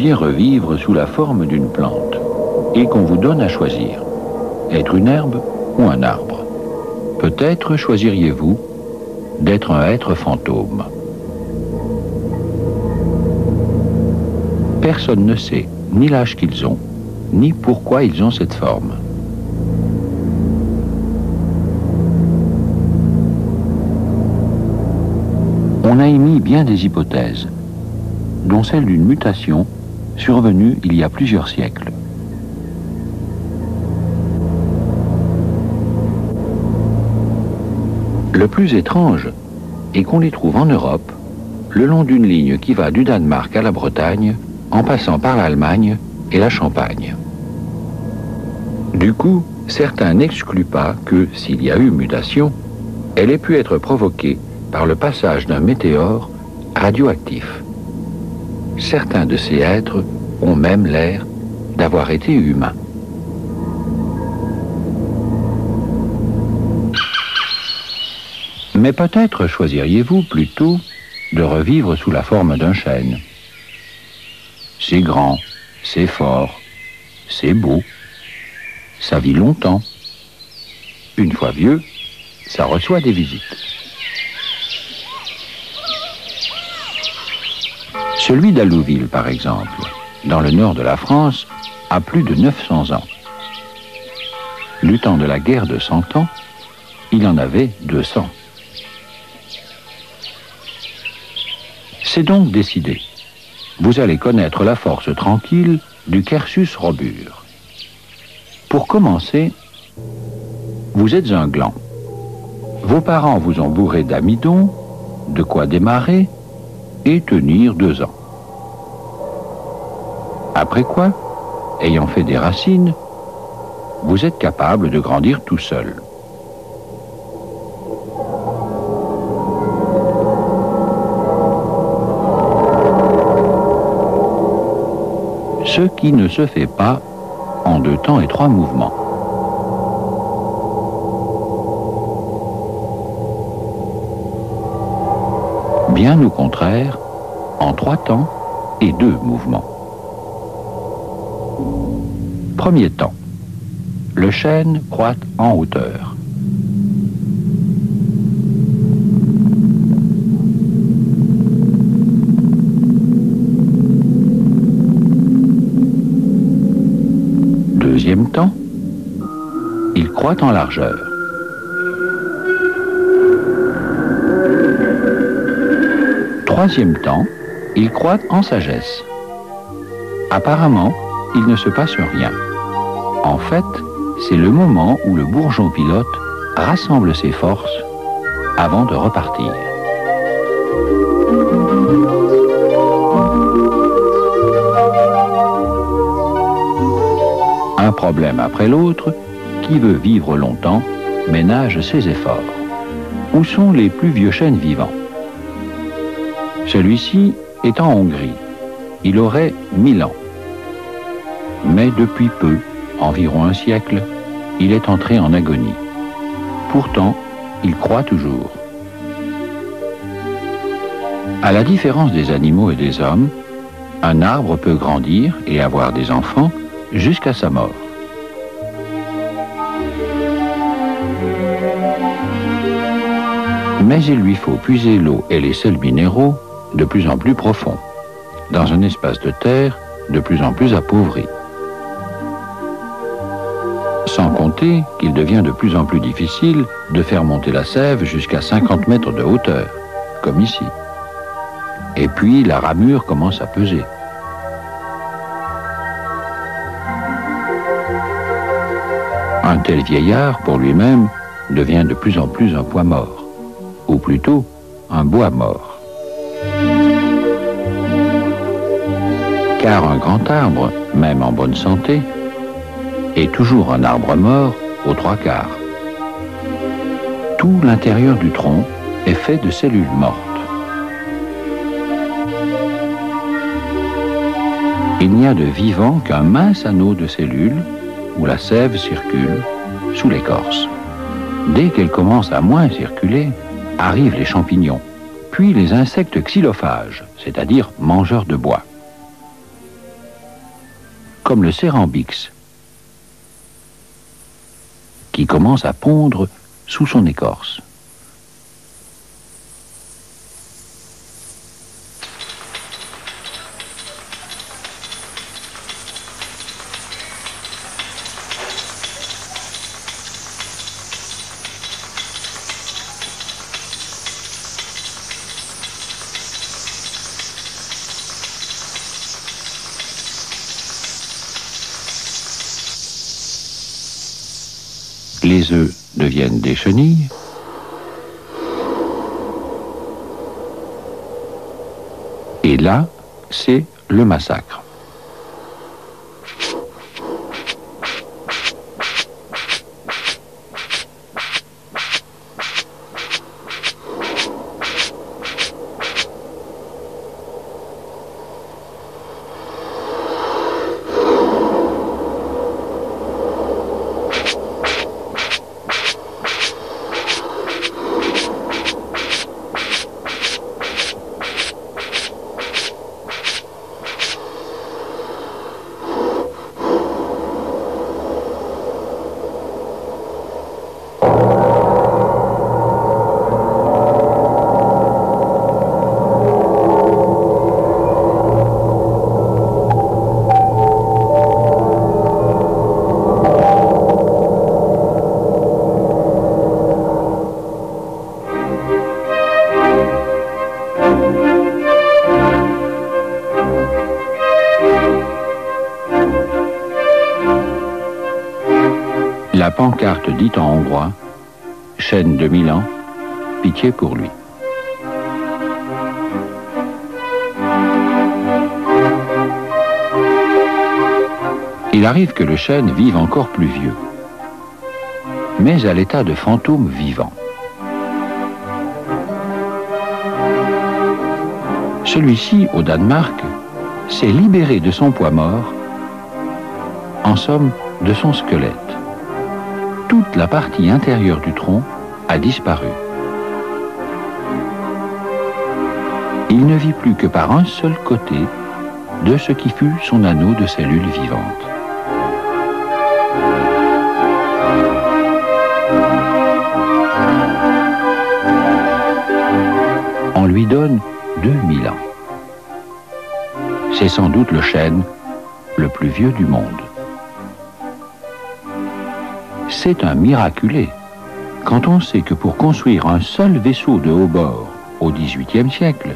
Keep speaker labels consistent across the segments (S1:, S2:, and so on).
S1: vouliez revivre sous la forme d'une plante et qu'on vous donne à choisir, être une herbe ou un arbre, peut-être choisiriez-vous d'être un être fantôme. Personne ne sait ni l'âge qu'ils ont, ni pourquoi ils ont cette forme. On a émis bien des hypothèses, dont celle d'une mutation survenue il y a plusieurs siècles. Le plus étrange est qu'on les trouve en Europe, le long d'une ligne qui va du Danemark à la Bretagne, en passant par l'Allemagne et la Champagne. Du coup, certains n'excluent pas que, s'il y a eu mutation, elle ait pu être provoquée par le passage d'un météore radioactif. Certains de ces êtres ont même l'air d'avoir été humains. Mais peut-être choisiriez-vous plutôt de revivre sous la forme d'un chêne. C'est grand, c'est fort, c'est beau, ça vit longtemps. Une fois vieux, ça reçoit des visites. Celui d'Allouville, par exemple, dans le nord de la France, a plus de 900 ans. Du temps de la guerre de 100 ans, il en avait 200. C'est donc décidé. Vous allez connaître la force tranquille du Quercus robur. Pour commencer, vous êtes un gland. Vos parents vous ont bourré d'amidon, de quoi démarrer et tenir 2 ans. Après quoi, ayant fait des racines, vous êtes capable de grandir tout seul. Ce qui ne se fait pas en 2 temps et 3 mouvements. Bien au contraire, en 3 temps et 2 mouvements. Premier temps. Le chêne croît en hauteur. Deuxième temps, il croît en largeur. Troisième temps, il croît en sagesse. Apparemment, il ne se passe rien. En fait, c'est le moment où le bourgeon pilote rassemble ses forces avant de repartir. Un problème après l'autre, qui veut vivre longtemps ménage ses efforts. Où sont les plus vieux chênes vivants? Celui-ci est en Hongrie. Il aurait 1000 ans. Mais depuis peu, environ un siècle, il est entré en agonie. Pourtant, il croît toujours. À la différence des animaux et des hommes, un arbre peut grandir et avoir des enfants jusqu'à sa mort. Mais il lui faut puiser l'eau et les sels minéraux de plus en plus profonds, dans un espace de terre de plus en plus appauvri. Sans compter qu'il devient de plus en plus difficile de faire monter la sève jusqu'à 50 mètres de hauteur, comme ici. Et puis la ramure commence à peser. Un tel vieillard, pour lui-même, devient de plus en plus un poids mort, ou plutôt un bois mort. Car un grand arbre, même en bonne santé, est toujours un arbre mort aux 3/4. Tout l'intérieur du tronc est fait de cellules mortes. Il n'y a de vivant qu'un mince anneau de cellules où la sève circule sous l'écorce. Dès qu'elle commence à moins circuler, arrivent les champignons, puis les insectes xylophages, c'est-à-dire mangeurs de bois. comme le cérambix, qui commence à pondre sous son écorce. Les œufs deviennent des chenilles. Et là, c'est le massacre. La pancarte dit en hongrois « Chêne de Milan, pitié pour lui ». Il arrive que le chêne vive encore plus vieux, mais à l'état de fantôme vivant. Celui-ci, au Danemark, s'est libéré de son poids mort, en somme de son squelette. Toute la partie intérieure du tronc a disparu. Il ne vit plus que par un seul côté de ce qui fut son anneau de cellules vivantes. On lui donne 2000 ans. C'est sans doute le chêne le plus vieux du monde. C'est un miraculé quand on sait que pour construire un seul vaisseau de haut bord au XVIIIe siècle,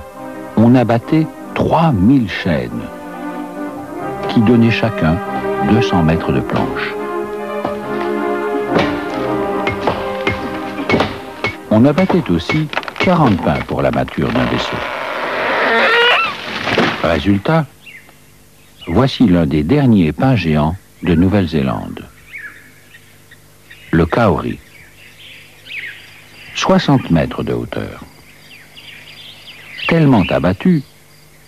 S1: on abattait 3000 chênes qui donnaient chacun 200 mètres de planche. On abattait aussi 40 pins pour la mâture d'un vaisseau. Résultat, voici l'un des derniers pins géants de Nouvelle-Zélande. Le kauri, 60 mètres de hauteur. Tellement abattu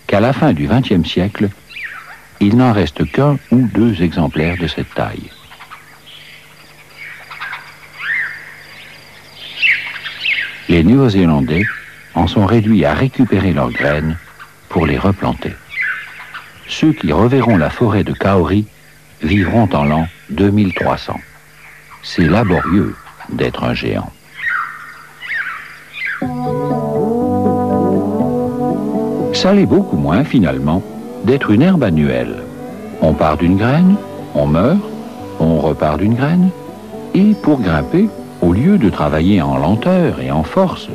S1: qu'à la fin du XXe siècle, il n'en reste qu'un ou deux exemplaires de cette taille. Les Néo-Zélandais en sont réduits à récupérer leurs graines pour les replanter. Ceux qui reverront la forêt de kauri vivront en l'an 2300. C'est laborieux d'être un géant. Ça l'est beaucoup moins, finalement, d'être une herbe annuelle. On part d'une graine, on meurt, on repart d'une graine, et pour grimper, au lieu de travailler en lenteur et en force,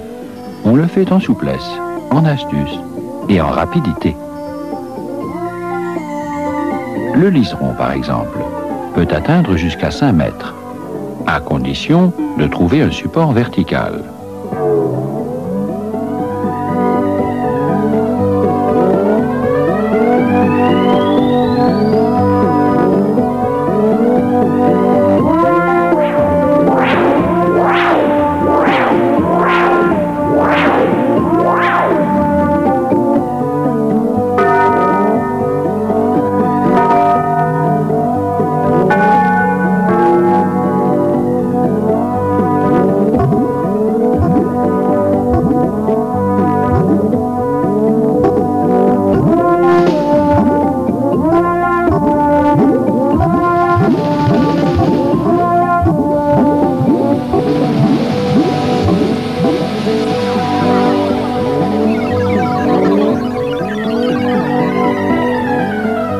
S1: on le fait en souplesse, en astuce et en rapidité. Le liseron, par exemple, peut atteindre jusqu'à 5 mètres, à condition de trouver un support vertical.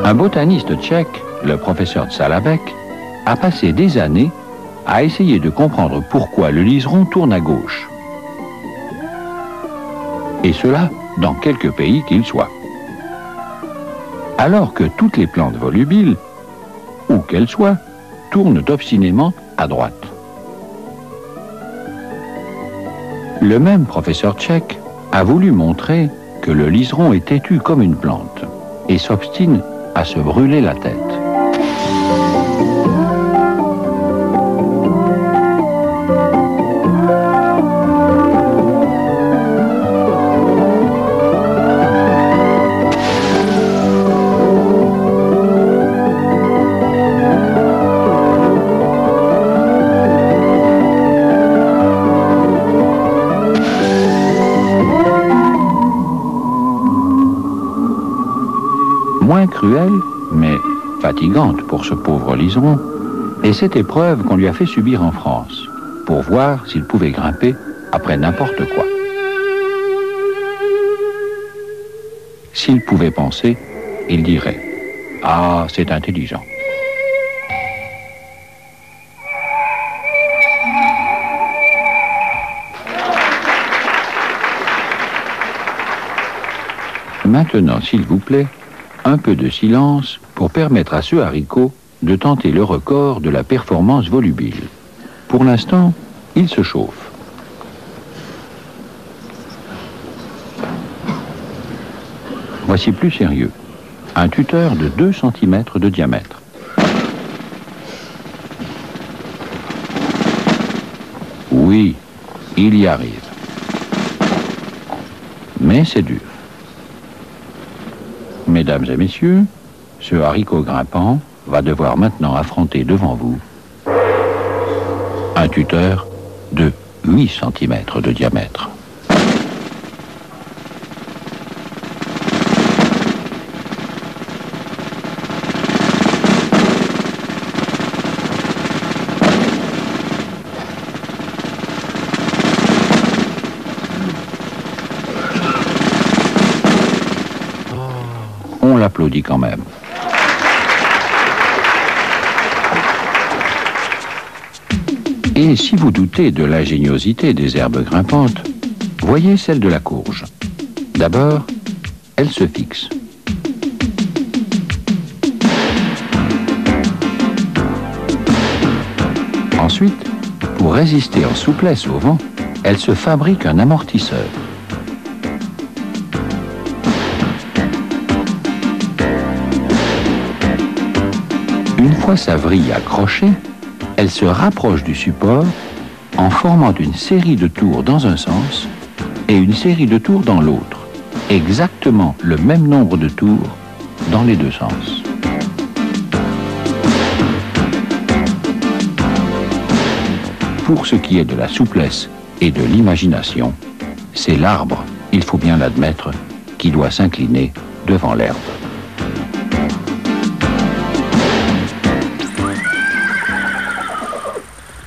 S1: Un botaniste tchèque, le professeur Tsalabek, a passé des années à essayer de comprendre pourquoi le liseron tourne à gauche. Et cela dans quelque pays qu'il soit. Alors que toutes les plantes volubiles, où qu'elles soient, tournent obstinément à droite. Le même professeur tchèque a voulu montrer que le liseron est têtu comme une plante et s'obstine à se brûler la tête. Moins cruelle, mais fatigante pour ce pauvre liseron, est cette épreuve qu'on lui a fait subir en France, pour voir s'il pouvait grimper après n'importe quoi. S'il pouvait penser, il dirait « Ah, c'est intelligent ». Maintenant, s'il vous plaît, un peu de silence pour permettre à ce haricot de tenter le record de la performance volubile. Pour l'instant, il se chauffe. Voici plus sérieux. Un tuteur de 2 cm de diamètre. Oui, il y arrive. Mais c'est dur. Mesdames et messieurs, ce haricot grimpant va devoir maintenant affronter devant vous un tuteur de 8 cm de diamètre. On l'applaudit quand même. Et si vous doutez de l'ingéniosité des herbes grimpantes, voyez celle de la courge. D'abord, elle se fixe. Ensuite, pour résister en souplesse au vent, elle se fabrique un amortisseur. Une fois sa vrille accrochée, elle se rapproche du support en formant une série de tours dans un sens et une série de tours dans l'autre. Exactement le même nombre de tours dans les deux sens. Pour ce qui est de la souplesse et de l'imagination, c'est l'arbre, il faut bien l'admettre, qui doit s'incliner devant l'herbe.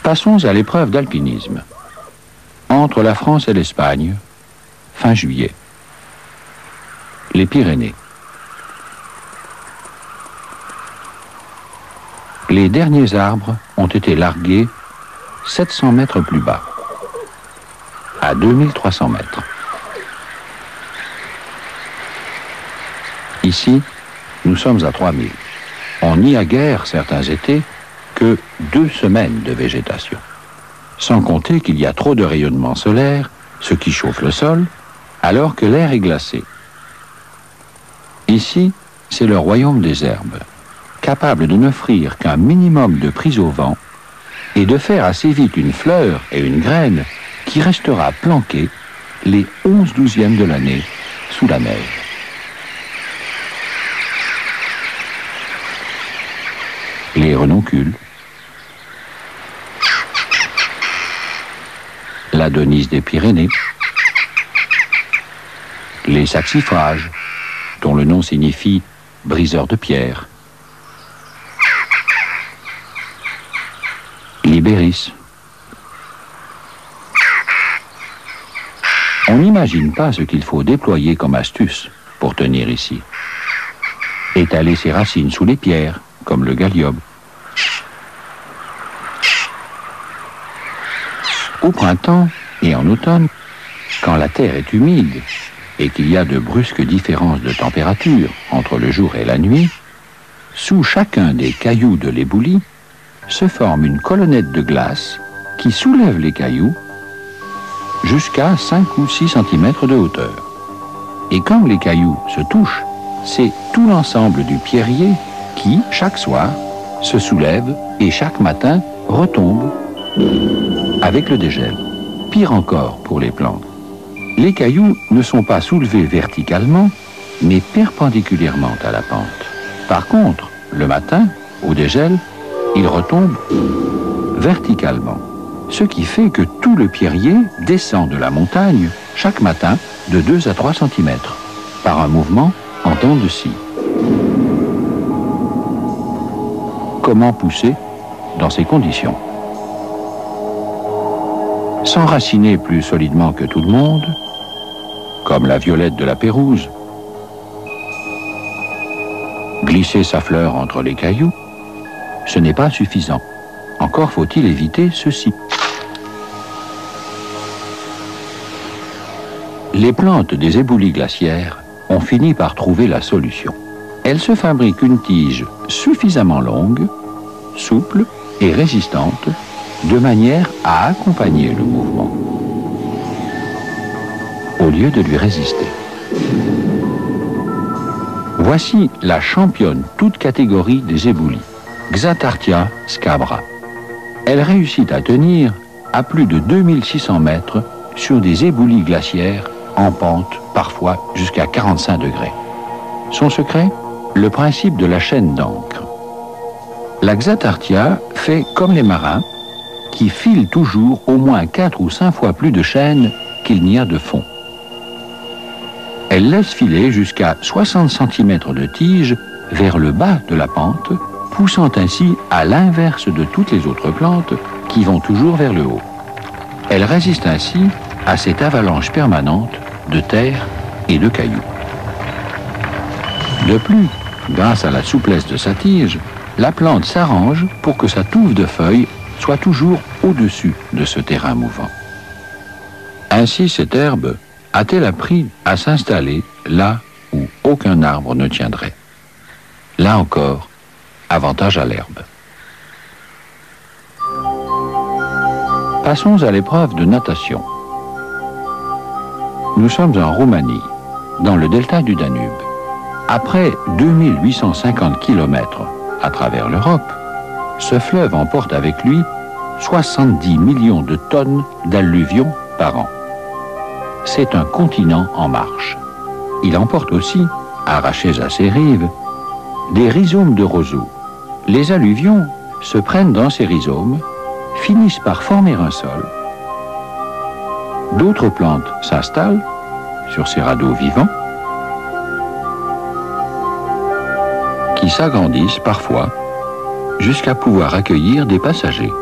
S1: Passons à l'épreuve d'alpinisme. Entre la France et l'Espagne, fin juillet. Les Pyrénées. Les derniers arbres ont été largués 700 mètres plus bas, à 2300 mètres. Ici, nous sommes à 3000. On n'y a guère, certains étés, que 2 semaines de végétation. Sans compter qu'il y a trop de rayonnement solaire, ce qui chauffe le sol, alors que l'air est glacé. Ici, c'est le royaume des herbes, capable de n'offrir qu'un minimum de prise au vent et de faire assez vite une fleur et une graine qui restera planquée les 11/12 de l'année sous la neige. Les renoncules, l'Adonis des Pyrénées, les saxifrages, dont le nom signifie briseur de pierre, l'ibéris. On n'imagine pas ce qu'il faut déployer comme astuce pour tenir ici. étaler ses racines sous les pierres, comme le galliobe. Au printemps et en automne, quand la terre est humide et qu'il y a de brusques différences de température entre le jour et la nuit, sous chacun des cailloux de l'éboulis se forme une colonnette de glace qui soulève les cailloux jusqu'à 5 ou 6 cm de hauteur. Et quand les cailloux se touchent, c'est tout l'ensemble du pierrier qui, chaque soir, se soulève et chaque matin retombe avec le dégel. Pire encore pour les plantes. Les cailloux ne sont pas soulevés verticalement, mais perpendiculairement à la pente. Par contre, le matin, au dégel, ils retombent verticalement. Ce qui fait que tout le pierrier descend de la montagne chaque matin de 2 à 3 cm par un mouvement en dents de scie. Comment pousser dans ces conditions? S'enraciner plus solidement que tout le monde, comme la violette de la Pérouse, glisser sa fleur entre les cailloux, ce n'est pas suffisant. Encore faut-il éviter ceci. Les plantes des éboulis glaciaires ont fini par trouver la solution. Elles se fabriquent une tige suffisamment longue, souple et résistante, de manière à accompagner le mouvement, au lieu de lui résister. Voici la championne toute catégorie des éboulis, Xathartia scabra. Elle réussit à tenir à plus de 2600 mètres sur des éboulis glaciaires en pente, parfois jusqu'à 45 degrés. Son secret? Le principe de la chaîne d'encre. La Xathartia fait comme les marins, qui filent toujours au moins 4 ou 5 fois plus de chaîne qu'il n'y a de fond. Elle laisse filer jusqu'à 60 cm de tige vers le bas de la pente, poussant ainsi à l'inverse de toutes les autres plantes qui vont toujours vers le haut. Elle résiste ainsi à cette avalanche permanente de terre et de cailloux. De plus, grâce à la souplesse de sa tige, la plante s'arrange pour que sa touffe de feuilles soit toujours au-dessus de ce terrain mouvant. Ainsi, cette herbe a-t-elle appris à s'installer là où aucun arbre ne tiendrait. Là encore, avantage à l'herbe. Passons à l'épreuve de natation. Nous sommes en Roumanie, dans le delta du Danube. Après 2850 km à travers l'Europe, ce fleuve emporte avec lui 70 millions de tonnes d'alluvions par an. C'est un continent en marche. Il emporte aussi, arrachés à ses rives, des rhizomes de roseaux. Les alluvions se prennent dans ces rhizomes, finissent par former un sol. D'autres plantes s'installent sur ces radeaux vivants, qui s'agrandissent parfois jusqu'à pouvoir accueillir des passagers.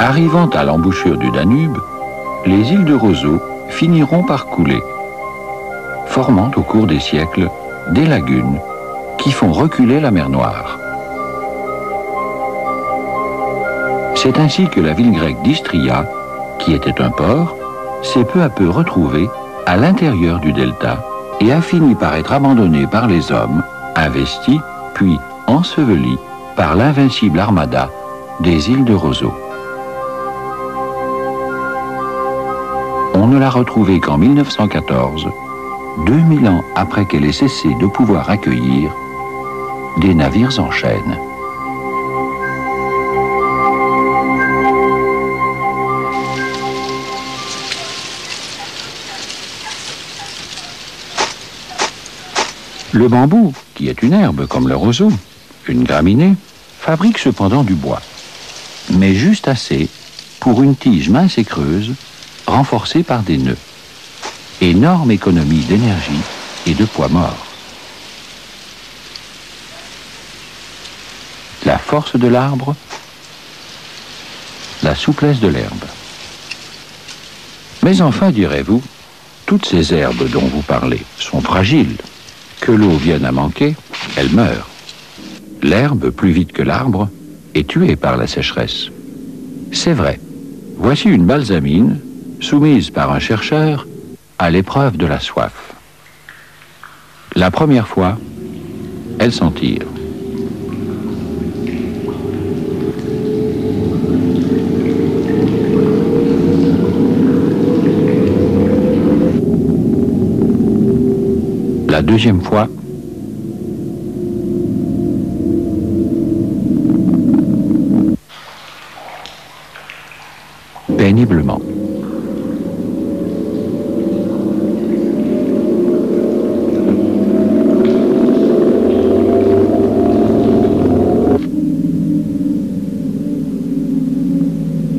S1: Arrivant à l'embouchure du Danube, les îles de roseaux finiront par couler, formant au cours des siècles des lagunes qui font reculer la mer Noire. C'est ainsi que la ville grecque d'Istria, qui était un port, s'est peu à peu retrouvée à l'intérieur du delta et a fini par être abandonnée par les hommes, investie puis ensevelie par l'invincible armada des îles de roseaux. On ne l'a retrouvée qu'en 1914, 2000 ans après qu'elle ait cessé de pouvoir accueillir des navires en chaîne. Le bambou, qui est une herbe comme le roseau, une graminée, fabrique cependant du bois, mais juste assez pour une tige mince et creuse renforcés par des nœuds. Énorme économie d'énergie et de poids mort. La force de l'arbre, la souplesse de l'herbe. Mais enfin, direz-vous, toutes ces herbes dont vous parlez sont fragiles. Que l'eau vienne à manquer, elles meurent. L'herbe, plus vite que l'arbre, est tuée par la sécheresse. C'est vrai. Voici une balsamine, soumise par un chercheur à l'épreuve de la soif. La première fois, elle s'en tire. La deuxième fois, péniblement.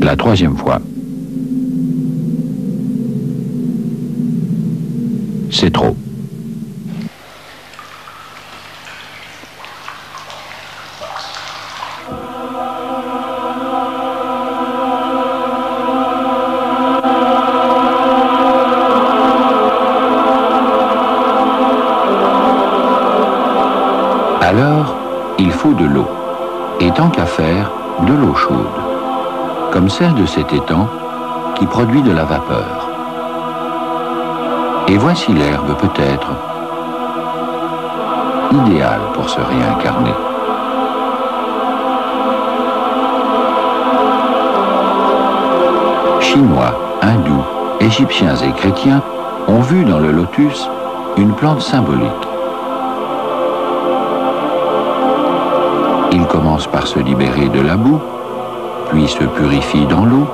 S1: La troisième fois, c'est trop. Alors, il faut de l'eau, et tant qu'à faire, de l'eau chaude, comme celle de cet étang qui produit de la vapeur. Et voici l'herbe peut-être idéale pour se réincarner. Chinois, hindous, égyptiens et chrétiens ont vu dans le lotus une plante symbolique. Il commence par se libérer de la boue, puis se purifie dans l'eau,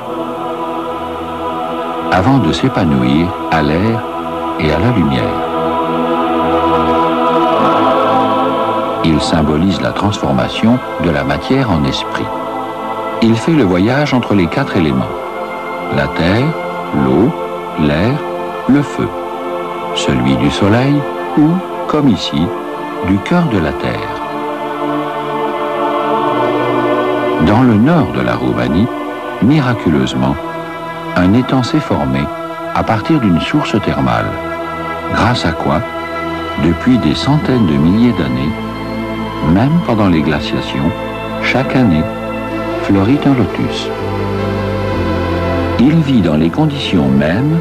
S1: avant de s'épanouir à l'air et à la lumière. Il symbolise la transformation de la matière en esprit. Il fait le voyage entre les 4 éléments: la terre, l'eau, l'air, le feu, celui du soleil ou, comme ici, du cœur de la terre. Dans le nord de la Roumanie, miraculeusement, un étang s'est formé à partir d'une source thermale, grâce à quoi, depuis des centaines de milliers d'années, même pendant les glaciations, chaque année, fleurit un lotus. Il vit dans les conditions mêmes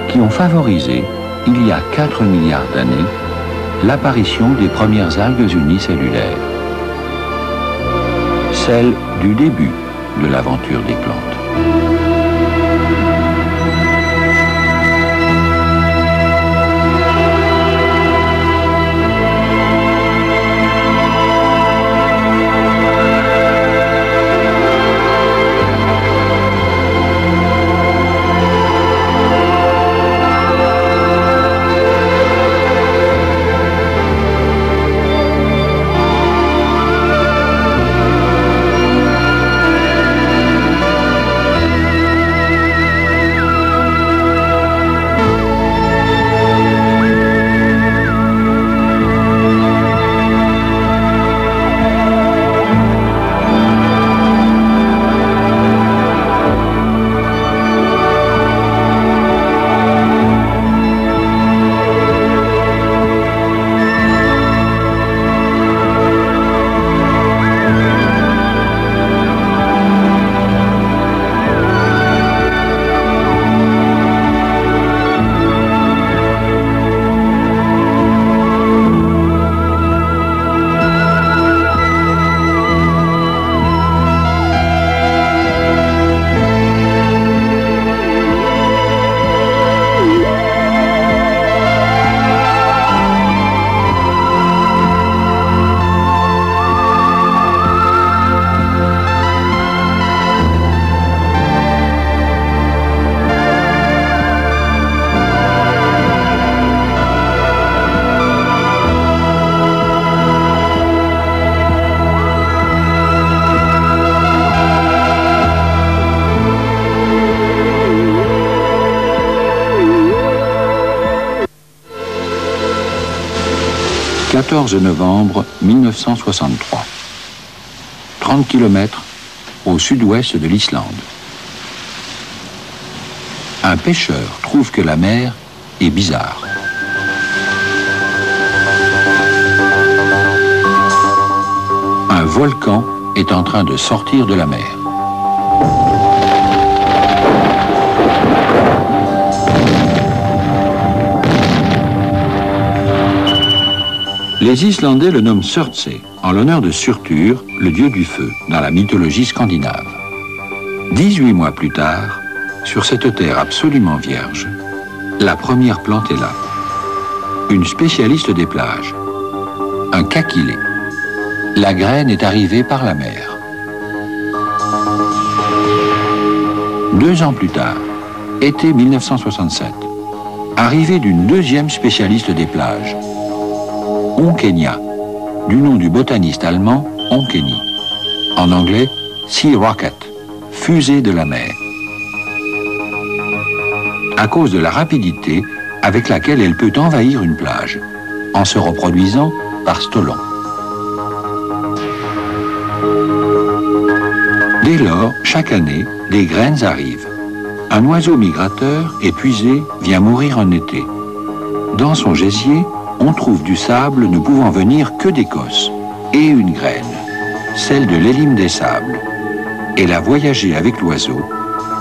S1: qui ont favorisé, il y a 4 milliards d'années, l'apparition des premières algues unicellulaires. Celle du début de l'aventure des plantes. 14 novembre 1963. 30 km au sud-ouest de l'Islande. Un pêcheur trouve que la mer est bizarre. Un volcan est en train de sortir de la mer. Les Islandais le nomment Surtsey, en l'honneur de Surtur, le dieu du feu, dans la mythologie scandinave. 18 mois plus tard, sur cette terre absolument vierge, la première plante est là. Une spécialiste des plages, un kakilé. La graine est arrivée par la mer. 2 ans plus tard, été 1967, arrivée d'une deuxième spécialiste des plages, Onkenia, du nom du botaniste allemand Onkeni. En anglais, Sea Rocket, fusée de la mer. À cause de la rapidité avec laquelle elle peut envahir une plage, en se reproduisant par stolon. Dès lors, chaque année, des graines arrivent. Un oiseau migrateur, épuisé, vient mourir en été. Dans son gésier, on trouve du sable ne pouvant venir que d'Écosse, et une graine, celle de l'élime des sables. Elle a voyagé avec l'oiseau,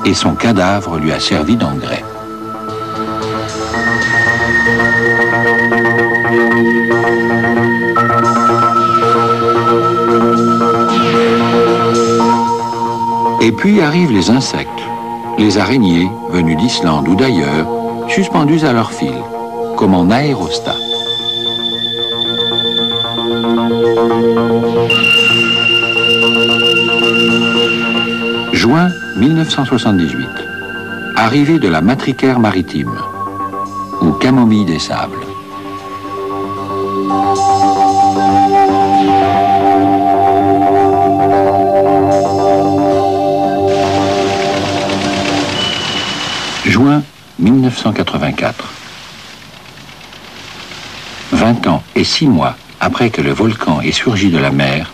S1: et son cadavre lui a servi d'engrais. Et puis arrivent les insectes, les araignées, venues d'Islande ou d'ailleurs, suspendues à leur fil, comme en aérostat. Juin 1978. Arrivée de la matricaire maritime, ou camomille des sables. Juin 1984. 20 ans et 6 mois après que le volcan ait surgi de la mer,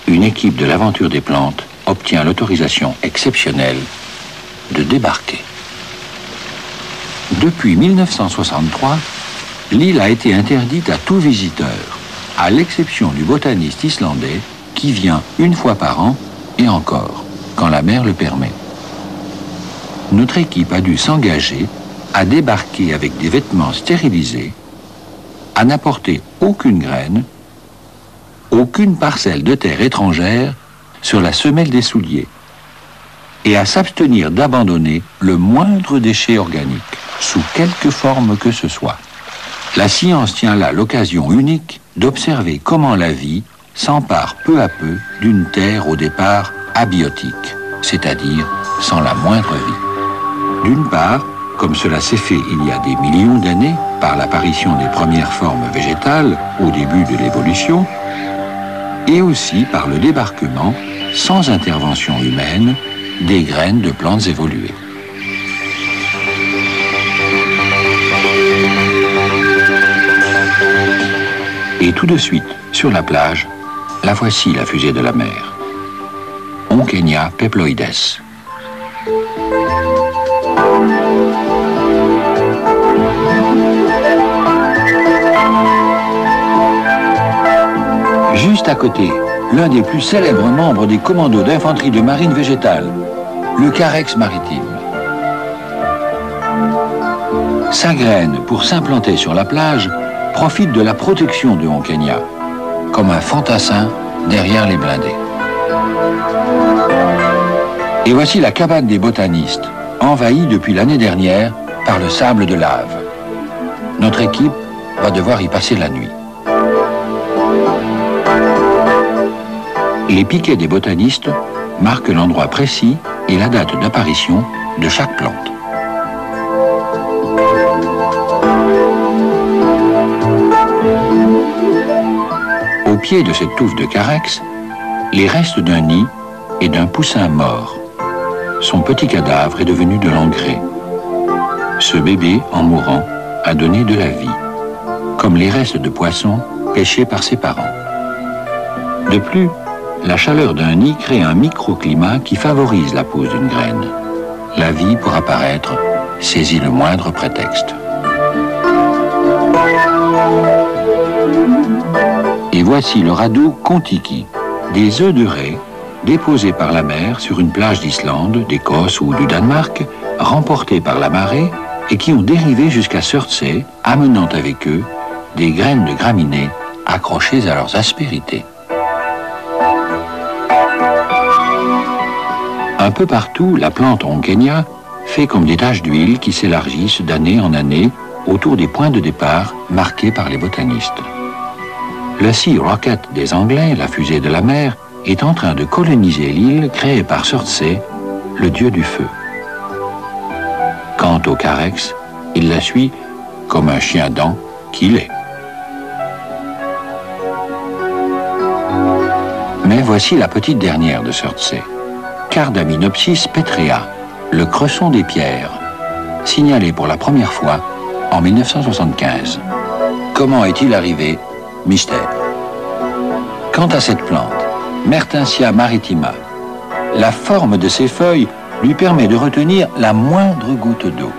S1: une équipe de l'Aventure des Plantes obtient l'autorisation exceptionnelle de débarquer. Depuis 1963, l'île a été interdite à tout visiteur, à l'exception du botaniste islandais qui vient une fois par an et encore, quand la mer le permet. Notre équipe a dû s'engager à débarquer avec des vêtements stérilisés, à n'apporter aucune graine, aucune parcelle de terre étrangère sur la semelle des souliers, et à s'abstenir d'abandonner le moindre déchet organique, sous quelque forme que ce soit. La science tient là l'occasion unique d'observer comment la vie s'empare peu à peu d'une terre au départ abiotique, c'est-à-dire sans la moindre vie. D'une part, comme cela s'est fait il y a des millions d'années par l'apparition des premières formes végétales au début de l'évolution, et aussi par le débarquement, sans intervention humaine, des graines de plantes évoluées. Et tout de suite, sur la plage, la voici la fusée de la mer. Onkenia peploides. Juste à côté, l'un des plus célèbres membres des commandos d'infanterie de marine végétale, le carex maritime. Sa graine, pour s'implanter sur la plage, profite de la protection de Onkenia, comme un fantassin derrière les blindés. Et voici la cabane des botanistes, envahie depuis l'année dernière par le sable de lave. Notre équipe va devoir y passer la nuit. Les piquets des botanistes marquent l'endroit précis et la date d'apparition de chaque plante. Au pied de cette touffe de carex, les restes d'un nid et d'un poussin mort. Son petit cadavre est devenu de l'engrais. Ce bébé, en mourant, a donné de la vie, comme les restes de poissons pêché par ses parents. De plus, la chaleur d'un nid crée un microclimat qui favorise la pousse d'une graine. La vie, pour apparaître, saisit le moindre prétexte. Et voici le radeau Kon-Tiki, des œufs de raie déposés par la mer sur une plage d'Islande, d'Écosse ou du Danemark, remportés par la marée et qui ont dérivé jusqu'à Surtsey, amenant avec eux des graines de graminées accrochées à leurs aspérités. Un peu partout, la plante Ronkenia fait comme des taches d'huile qui s'élargissent d'année en année autour des points de départ marqués par les botanistes. Le Sea Rocket des Anglais, la fusée de la mer, est en train de coloniser l'île créée par Surtsey, le dieu du feu. Quant au Carex, il la suit comme un chien dent qu'il est. Mais voici la petite dernière de Surtsey, Cardaminopsis petrea, le cresson des pierres, signalé pour la première fois en 1975. Comment est-il arrivé? Mystère. Quant à cette plante, Mertensia maritima, la forme de ses feuilles lui permet de retenir la moindre goutte d'eau.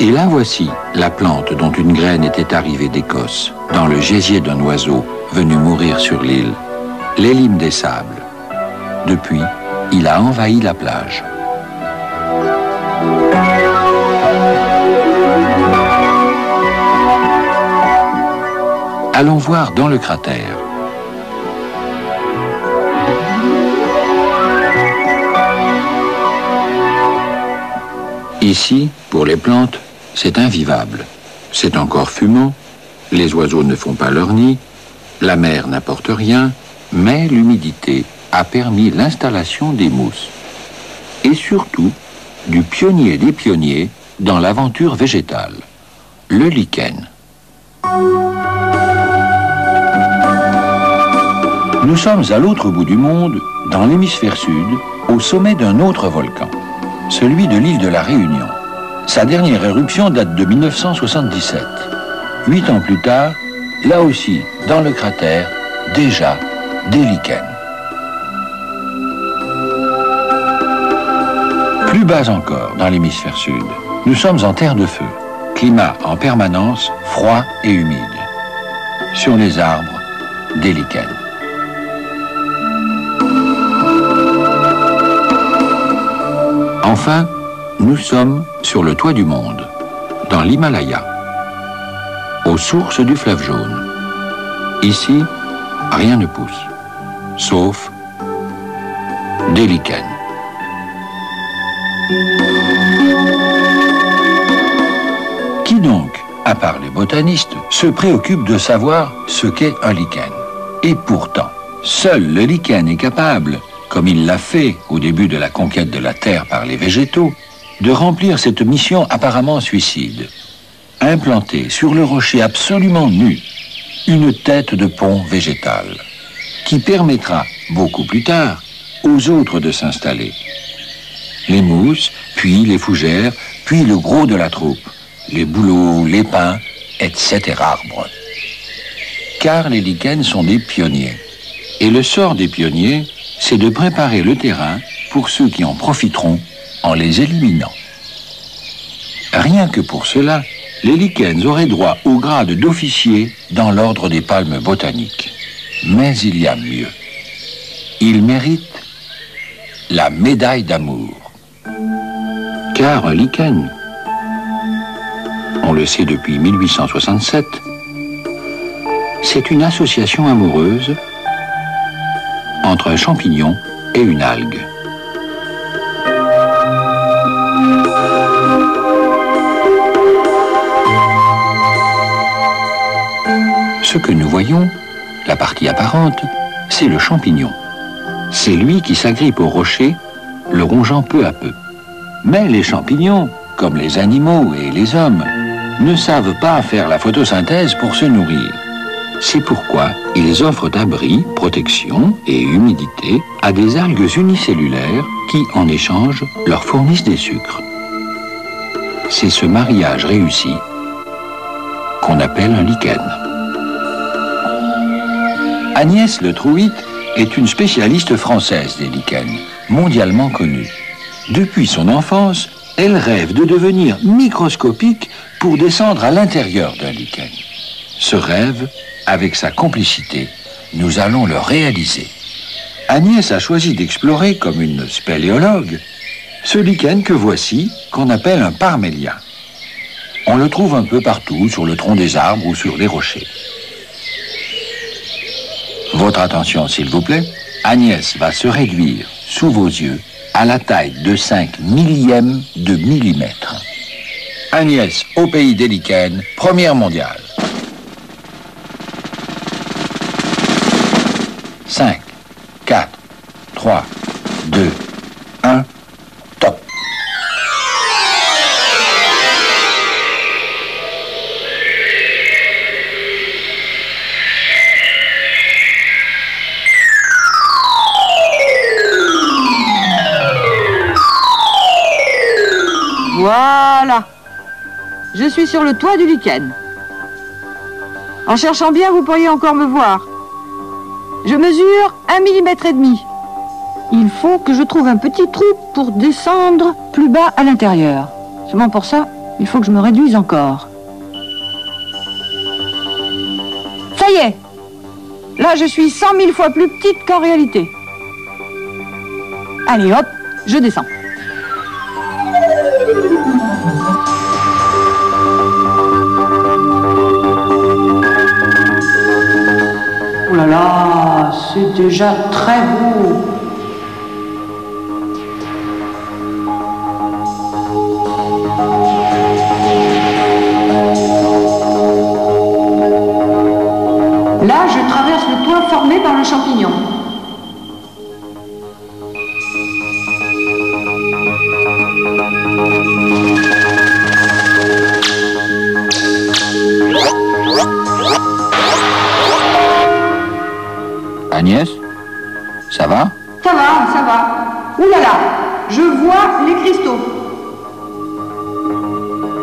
S1: Et là voici la plante dont une graine était arrivée d'Écosse, dans le gésier d'un oiseau venu mourir sur l'île, l'élime des sables. Depuis, il a envahi la plage. Allons voir dans le cratère. Ici, pour les plantes, c'est invivable. C'est encore fumant, les oiseaux ne font pas leur nid, la mer n'apporte rien, mais l'humidité a permis l'installation des mousses. Et surtout, du pionnier des pionniers dans l'aventure végétale, le lichen. Nous sommes à l'autre bout du monde, dans l'hémisphère sud, au sommet d'un autre volcan, celui de l'île de la Réunion. Sa dernière éruption date de 1977. 8 ans plus tard, là aussi, dans le cratère, déjà des lichens. Plus bas encore, dans l'hémisphère sud, nous sommes en terre de feu, climat en permanence froid et humide. Sur les arbres, des lichens. Enfin, nous sommes sur le toit du monde, dans l'Himalaya, aux sources du fleuve jaune. Ici, rien ne pousse, sauf des lichens. Qui donc, à part les botanistes, se préoccupe de savoir ce qu'est un lichen? Et pourtant, seul le lichen est capable, comme il l'a fait au début de la conquête de la Terre par les végétaux, de remplir cette mission apparemment suicide. Implanter sur le rocher absolument nu une tête de pont végétal, qui permettra, beaucoup plus tard, aux autres de s'installer. Les mousses, puis les fougères, puis le gros de la troupe, les bouleaux, les pins, etc. arbres. Car les lichens sont des pionniers. Et le sort des pionniers, c'est de préparer le terrain pour ceux qui en profiteront en les éliminant. Rien que pour cela, les lichens auraient droit au grade d'officier dans l'ordre des palmes botaniques. Mais il y a mieux. Ils méritent la médaille d'amour. Car un lichen, on le sait depuis 1867, c'est une association amoureuse entre un champignon et une algue. Ce que nous voyons, la partie apparente, c'est le champignon. C'est lui qui s'agrippe au rocher, le rongeant peu à peu. Mais les champignons, comme les animaux et les hommes, ne savent pas faire la photosynthèse pour se nourrir. C'est pourquoi ils offrent abri, protection et humidité à des algues unicellulaires qui, en échange, leur fournissent des sucres. C'est ce mariage réussi qu'on appelle un lichen. Agnès Le Trouit est une spécialiste française des lichens, mondialement connue. Depuis son enfance, elle rêve de devenir microscopique pour descendre à l'intérieur d'un lichen. Ce rêve, avec sa complicité, nous allons le réaliser. Agnès a choisi d'explorer, comme une spéléologue, ce lichen que voici, qu'on appelle un parmélia. On le trouve un peu partout, sur le tronc des arbres ou sur les rochers. Votre attention, s'il vous plaît. Agnès va se réduire, sous vos yeux, à la taille de 5 millièmes de millimètre. Agnès, au pays des lichens, première mondiale. 5, 4, 3, 2, 1, top.
S2: Voilà. Je suis sur le toit du lichen. En cherchant bien, vous pourriez encore me voir. Je mesure 1,5 mm. Il faut que je trouve un petit trou pour descendre plus bas à l'intérieur. Seulement pour ça, il faut que je me réduise encore. Ça y est. Là, je suis 100 000 fois plus petite qu'en réalité. Allez, hop, je descends. Oh là là, c'est déjà très beau. Là, je traverse le toit formé par le champignon.
S1: Agnès, ça va?
S2: Ça va, ça va. Ouh là là, je vois les cristaux.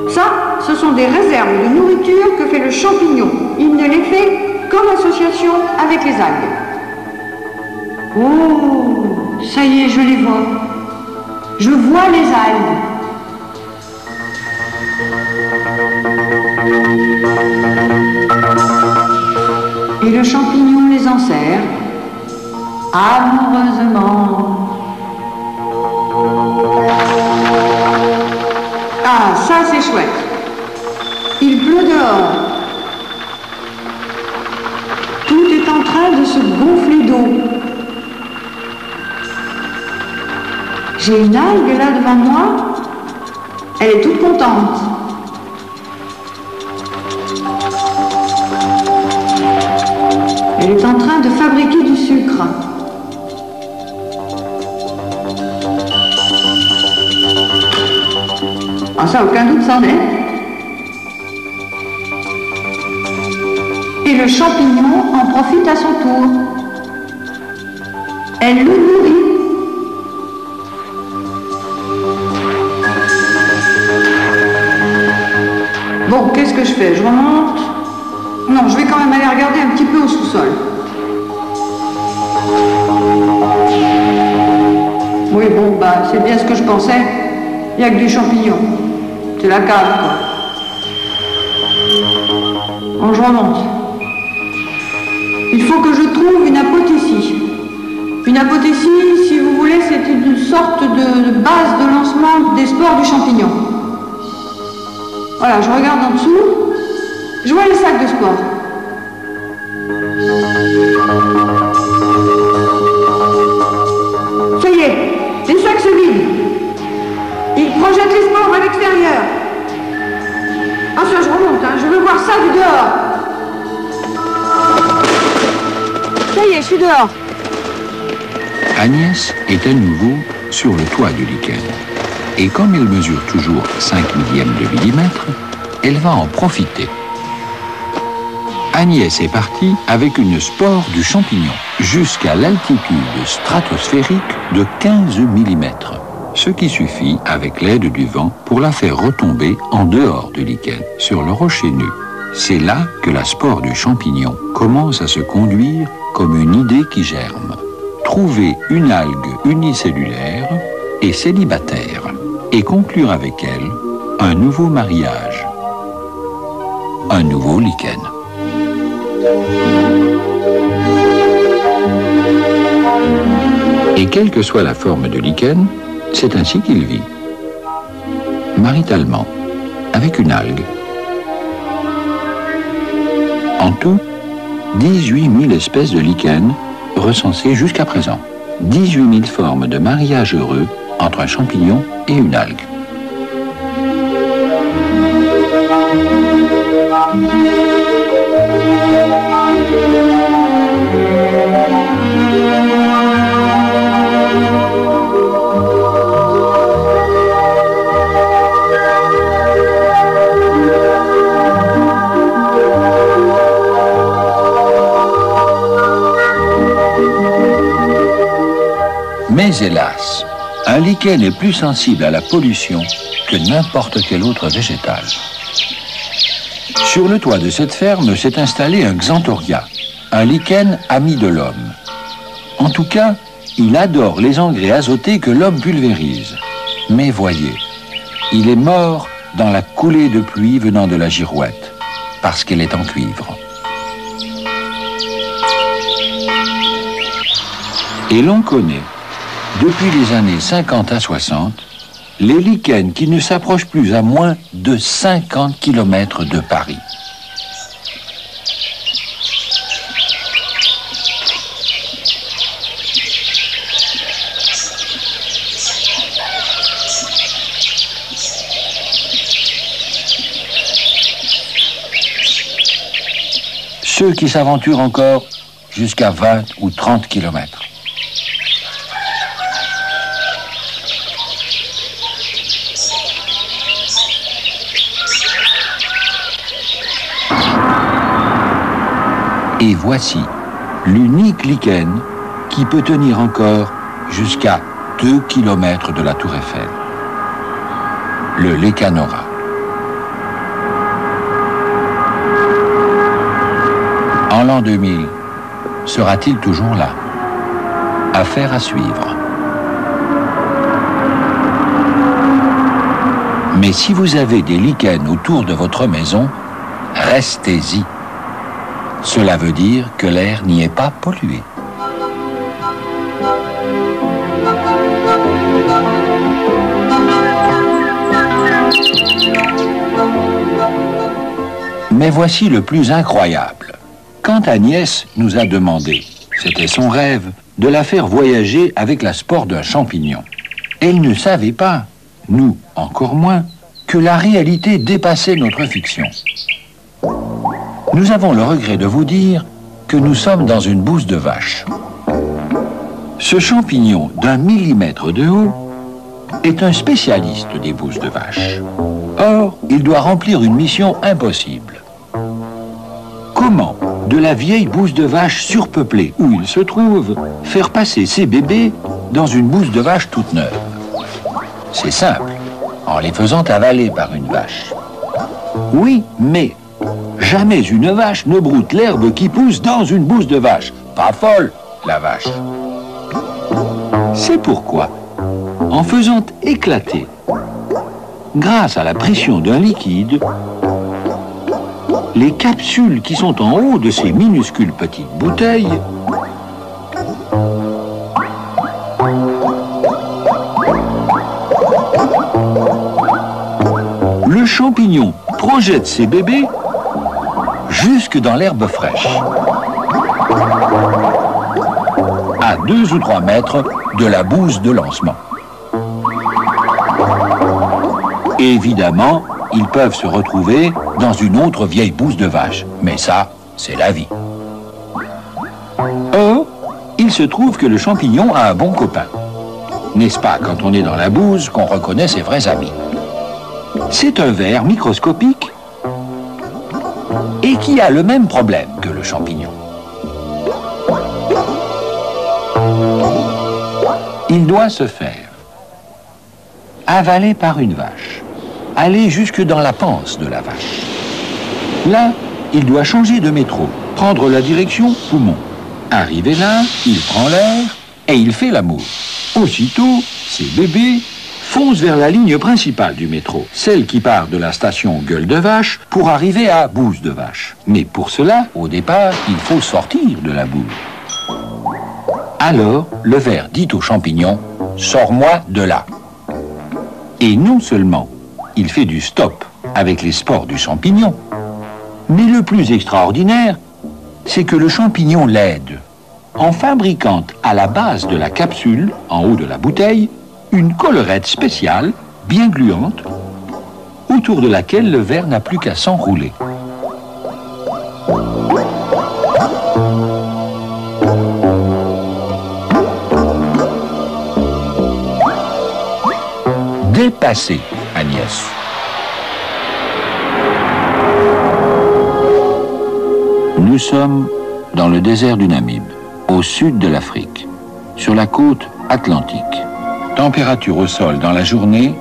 S2: Ça, ce sont des réserves de nourriture que fait le champignon. Il ne les fait qu'en association avec les algues. Oh, ça y est, je les vois. Je vois les algues. Et le champignon les enserre amoureusement. Ah, ça c'est chouette. Il pleut dehors. Tout est en train de se gonfler d'eau. J'ai une algue là devant moi. Elle est toute contente. Elle est en train de fabriquer du sucre. Ah, ça, aucun doute s'en est. Et le champignon en profite à son tour. Elle le nourrit. Bon, qu'est-ce que je fais? Je remonte? Non, je vais quand même aller regarder un petit peu au sous-sol. Oui, bon, bah, c'est bien ce que je pensais. Il n'y a que des champignons. C'est la cave, quoi. Bon, je remonte. Il faut que je trouve une apotécie. Une apotécie, si vous voulez, c'est une sorte de base de lancement des spores du champignon. Voilà, je regarde en dessous. Je vois les sacs de spores. Ça y est, les sacs se vident. Ils projettent les spores à l'extérieur. Ah ça, je remonte, hein. Je veux voir ça du dehors. Ça y est, je suis dehors.
S1: Agnès est à nouveau sur le toit du lichen. Et comme elle mesure toujours 5 millièmes de millimètre, elle va en profiter. Agnès est partie avec une spore du champignon jusqu'à l'altitude stratosphérique de 15 mm, ce qui suffit, avec l'aide du vent, pour la faire retomber en dehors du lichen, sur le rocher nu. C'est là que la spore du champignon commence à se conduire comme une idée qui germe. Trouver une algue unicellulaire et célibataire, et conclure avec elle un nouveau mariage, un nouveau lichen. Et quelle que soit la forme de lichen, c'est ainsi qu'il vit. Maritalement, avec une algue. En tout, 18 000 espèces de lichens recensées jusqu'à présent. 18 000 formes de mariage heureux entre un champignon et une algue. Mais hélas, un lichen est plus sensible à la pollution que n'importe quel autre végétal. Sur le toit de cette ferme s'est installé un Xanthoria, un lichen ami de l'homme. En tout cas, il adore les engrais azotés que l'homme pulvérise. Mais voyez, il est mort dans la coulée de pluie venant de la girouette, parce qu'elle est en cuivre. Et l'on connaît, depuis les années 50 à 60, les lichens qui ne s'approchent plus à moins de 50 km de Paris. Ceux qui s'aventurent encore jusqu'à 20 ou 30 km. Et voici l'unique lichen qui peut tenir encore jusqu'à 2 km de la Tour Eiffel. Le Lecanora. En l'an 2000, sera-t-il toujours là? Affaire à suivre. Mais si vous avez des lichens autour de votre maison, restez-y. Cela veut dire que l'air n'y est pas pollué. Mais voici le plus incroyable. Quand Agnès nous a demandé, c'était son rêve, de la faire voyager avec la spore d'un champignon, elle ne savait pas, nous encore moins, que la réalité dépassait notre fiction. Nous avons le regret de vous dire que nous sommes dans une bouse de vache. Ce champignon d'1 millimètre de haut est un spécialiste des bouses de vache. Or, il doit remplir une mission impossible. Comment, de la vieille bouse de vache surpeuplée où il se trouve, faire passer ses bébés dans une bouse de vache toute neuve? C'est simple, en les faisant avaler par une vache. Oui, mais jamais une vache ne broute l'herbe qui pousse dans une bouse de vache. Pas folle, la vache. C'est pourquoi, en faisant éclater, grâce à la pression d'un liquide, les capsules qui sont en haut de ces minuscules petites bouteilles le champignon projette ses bébés jusque dans l'herbe fraîche, à 2 ou 3 mètres de la bouse de lancement. Évidemment, ils peuvent se retrouver dans une autre vieille bouse de vache, mais ça, c'est la vie. Or, il se trouve que le champignon a un bon copain. N'est-ce pas quand on est dans la bouse qu'on reconnaît ses vrais amis? C'est un ver microscopique et et qui a le même problème que le champignon. Il doit se faire avaler par une vache, aller jusque dans la panse de la vache. Là, il doit changer de métro, prendre la direction poumon. Arrivé là, il prend l'air et il fait l'amour. Aussitôt, ces bébés foncent vers la ligne principale du métro, celle qui part de la station Gueule de Vache pour arriver à Bouse de Vache. Mais pour cela, au départ, il faut sortir de la bouse. Alors, le ver dit au champignon, « Sors-moi de là ». Et non seulement il fait du stop avec les spores du champignon, mais le plus extraordinaire, c'est que le champignon l'aide en fabriquant à la base de la capsule, en haut de la bouteille, une collerette spéciale, bien gluante, autour de laquelle le ver n'a plus qu'à s'enrouler. Dépassé, Agnès. Nous sommes dans le désert du Namib, au sud de l'Afrique, sur la côte atlantique. Température au sol dans la journée,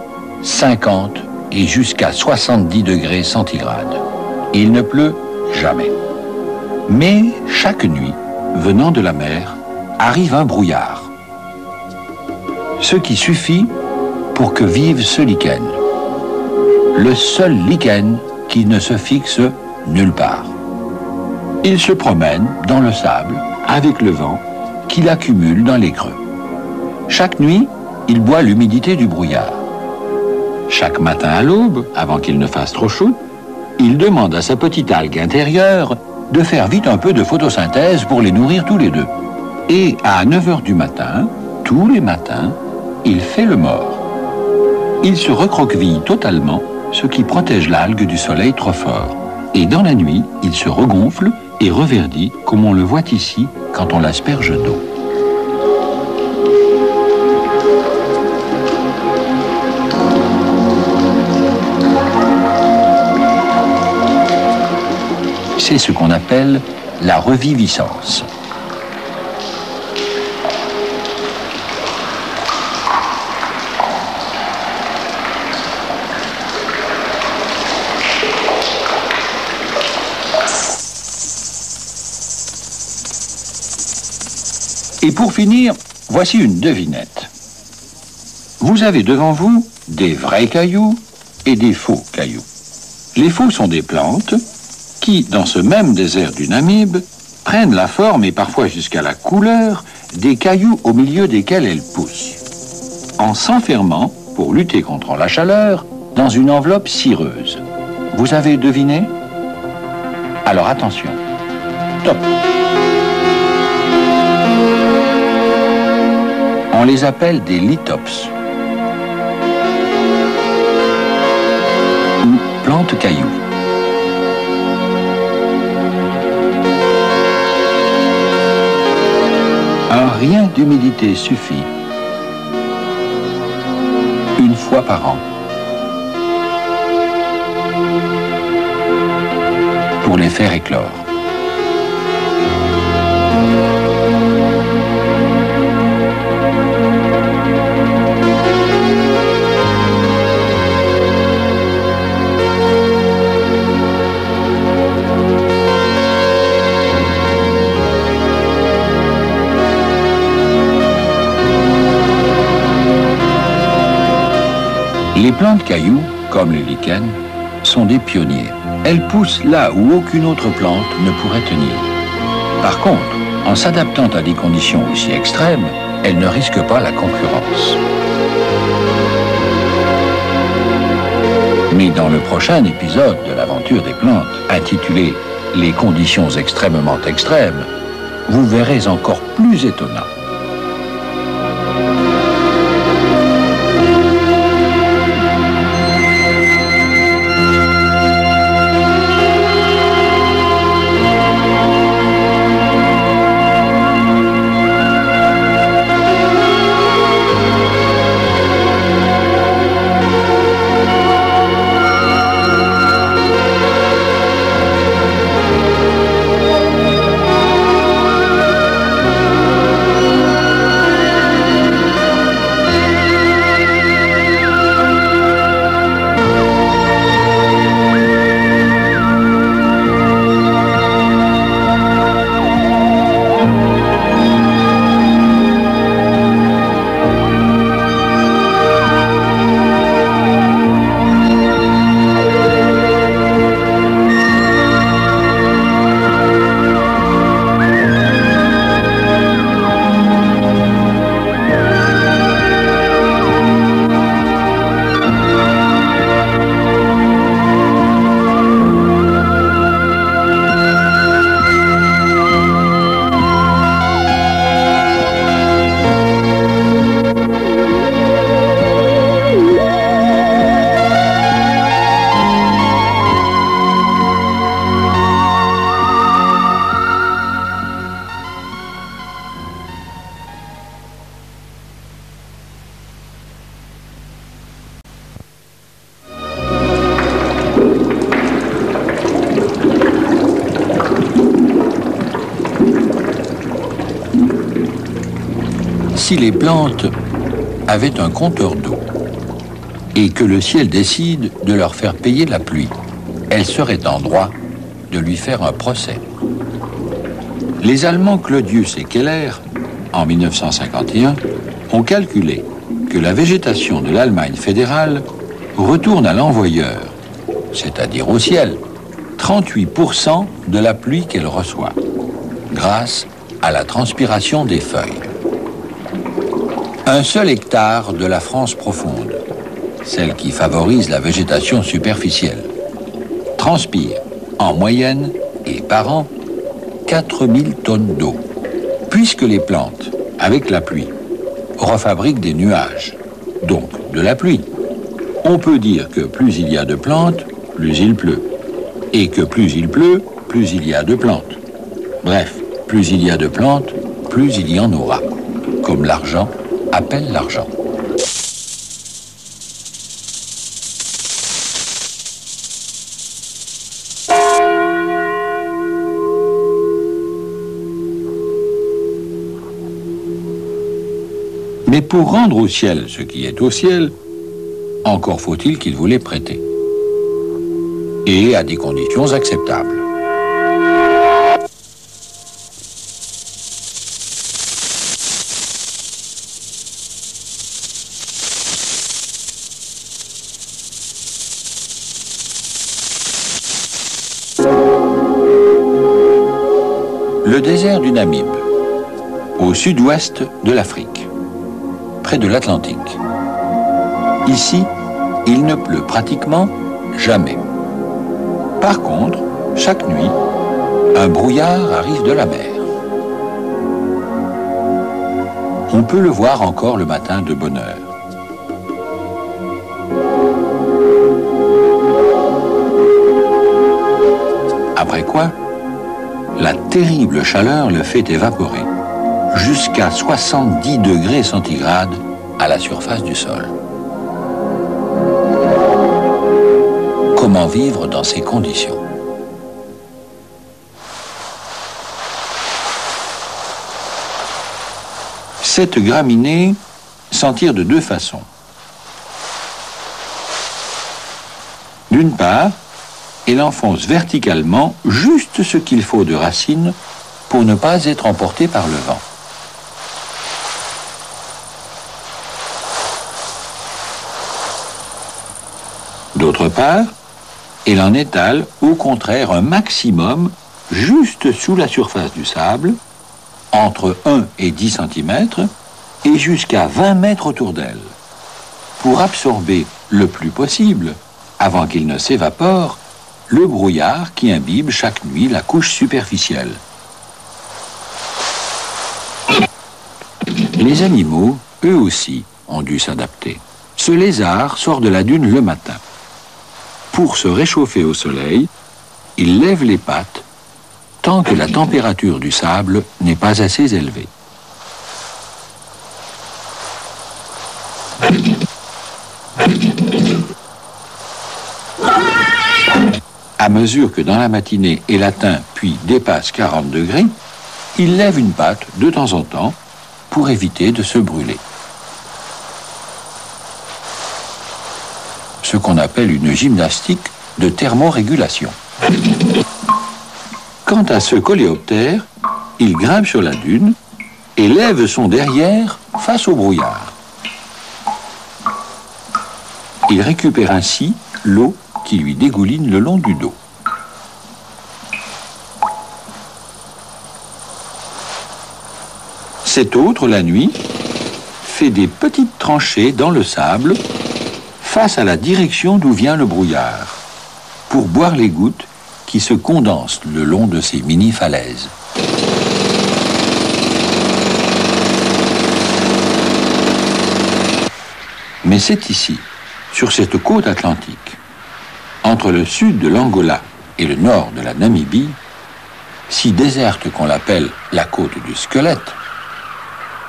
S1: 50 et jusqu'à 70 degrés centigrades. Il ne pleut jamais. Mais chaque nuit, venant de la mer, arrive un brouillard. Ce qui suffit pour que vive ce lichen. Le seul lichen qui ne se fixe nulle part. Il se promène dans le sable avec le vent qu'il accumule dans les creux. Chaque nuit, il boit l'humidité du brouillard. Chaque matin à l'aube, avant qu'il ne fasse trop chaud, il demande à sa petite algue intérieure de faire vite un peu de photosynthèse pour les nourrir tous les deux. Et à 9 h du matin, tous les matins, il fait le mort. Il se recroqueville totalement, ce qui protège l'algue du soleil trop fort. Et dans la nuit, il se regonfle et reverdit, comme on le voit ici quand on l'asperge d'eau. C'est ce qu'on appelle la reviviscence. Et pour finir, voici une devinette. Vous avez devant vous des vrais cailloux et des faux cailloux. Les faux sont des plantes qui, dans ce même désert du Namib, prennent la forme et parfois jusqu'à la couleur des cailloux au milieu desquels elles poussent, en s'enfermant, pour lutter contre la chaleur, dans une enveloppe cireuse. Vous avez deviné? Alors attention. Top! On les appelle des lithops, ou plantes cailloux. Un rien d'humidité suffit, une fois par an, pour les faire éclore. Les plantes cailloux, comme les lichens, sont des pionniers. Elles poussent là où aucune autre plante ne pourrait tenir. Par contre, en s'adaptant à des conditions aussi extrêmes, elles ne risquent pas la concurrence. Mais dans le prochain épisode de l'aventure des plantes, intitulé « Les conditions extrêmement extrêmes », vous verrez encore plus étonnant.
S3: Si les plantes avaient un compteur d'eau et que le ciel décide de leur faire payer la pluie, elles seraient en droit de lui faire un procès. Les Allemands Claudius et Keller, en 1951, ont calculé que la végétation de l'Allemagne fédérale retourne à l'envoyeur, c'est-à-dire au ciel, 38% de la pluie qu'elle reçoit, grâce à la transpiration des feuilles. Un seul hectare de la France profonde, celle qui favorise la végétation superficielle, transpire en moyenne et par an 4000 tonnes d'eau, puisque les plantes, avec la pluie, refabriquent des nuages, donc de la pluie. On peut dire que plus il y a de plantes, plus il pleut, et que plus il pleut, plus il y a de plantes. Bref, plus il y a de plantes, plus il y en aura, comme l'argent appelle l'argent. Mais pour rendre au ciel ce qui est au ciel, encore faut-il qu'il vous l'ait prêté. Et à des conditions acceptables. Le désert du Namib, au sud-ouest de l'Afrique, près de l'Atlantique. Ici, il ne pleut pratiquement jamais. Par contre, chaque nuit, un brouillard arrive de la mer. On peut le voir encore le matin de bonne heure. Après quoi, la terrible chaleur le fait évaporer jusqu'à 70 degrés centigrades à la surface du sol. Comment vivre dans ces conditions? Cette graminée s'en tire de deux façons. D'une part, elle enfonce verticalement juste ce qu'il faut de racines pour ne pas être emportée par le vent. D'autre part, elle en étale au contraire un maximum juste sous la surface du sable, entre 1 et 10 cm et jusqu'à 20 mètres autour d'elle, pour absorber le plus possible, avant qu'il ne s'évapore, le brouillard qui imbibe chaque nuit la couche superficielle. Les animaux, eux aussi, ont dû s'adapter. Ce lézard sort de la dune le matin. Pour se réchauffer au soleil, il lève les pattes tant que la température du sable n'est pas assez élevée. À mesure que dans la matinée elle atteint puis dépasse 40 degrés, il lève une patte de temps en temps pour éviter de se brûler. Ce qu'on appelle une gymnastique de thermorégulation. Quant à ce coléoptère, il grimpe sur la dune et lève son derrière face au brouillard. Il récupère ainsi l'eau qui lui dégouline le long du dos. Cet autre, la nuit, fait des petites tranchées dans le sable face à la direction d'où vient le brouillard, pour boire les gouttes qui se condensent le long de ces mini-falaises. Mais c'est ici, sur cette côte atlantique, entre le sud de l'Angola et le nord de la Namibie, si déserte qu'on l'appelle la côte du squelette,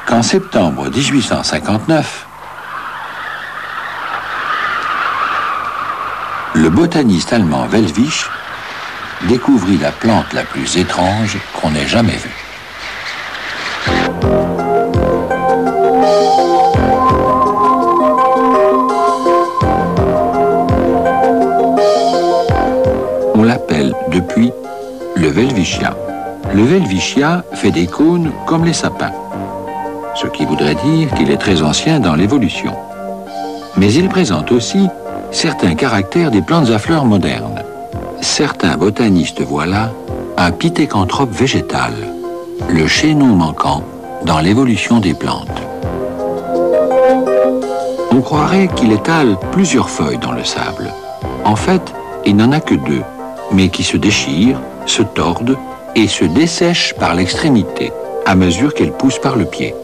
S3: qu'en septembre 1859, le botaniste allemand Wellwich découvrit la plante la plus étrange qu'on ait jamais vue. welwitschia. Le welwitschia fait des cônes comme les sapins, ce qui voudrait dire qu'il est très ancien dans l'évolution. Mais il présente aussi certains caractères des plantes à fleurs modernes. Certains botanistes voient là un pithécanthrope végétal, le chaînon manquant dans l'évolution des plantes. On croirait qu'il étale plusieurs feuilles dans le sable. En fait, il n'en a que deux, mais qui se déchirent, se tordent et se dessèchent par l'extrémité à mesure qu'elles poussent par le pied.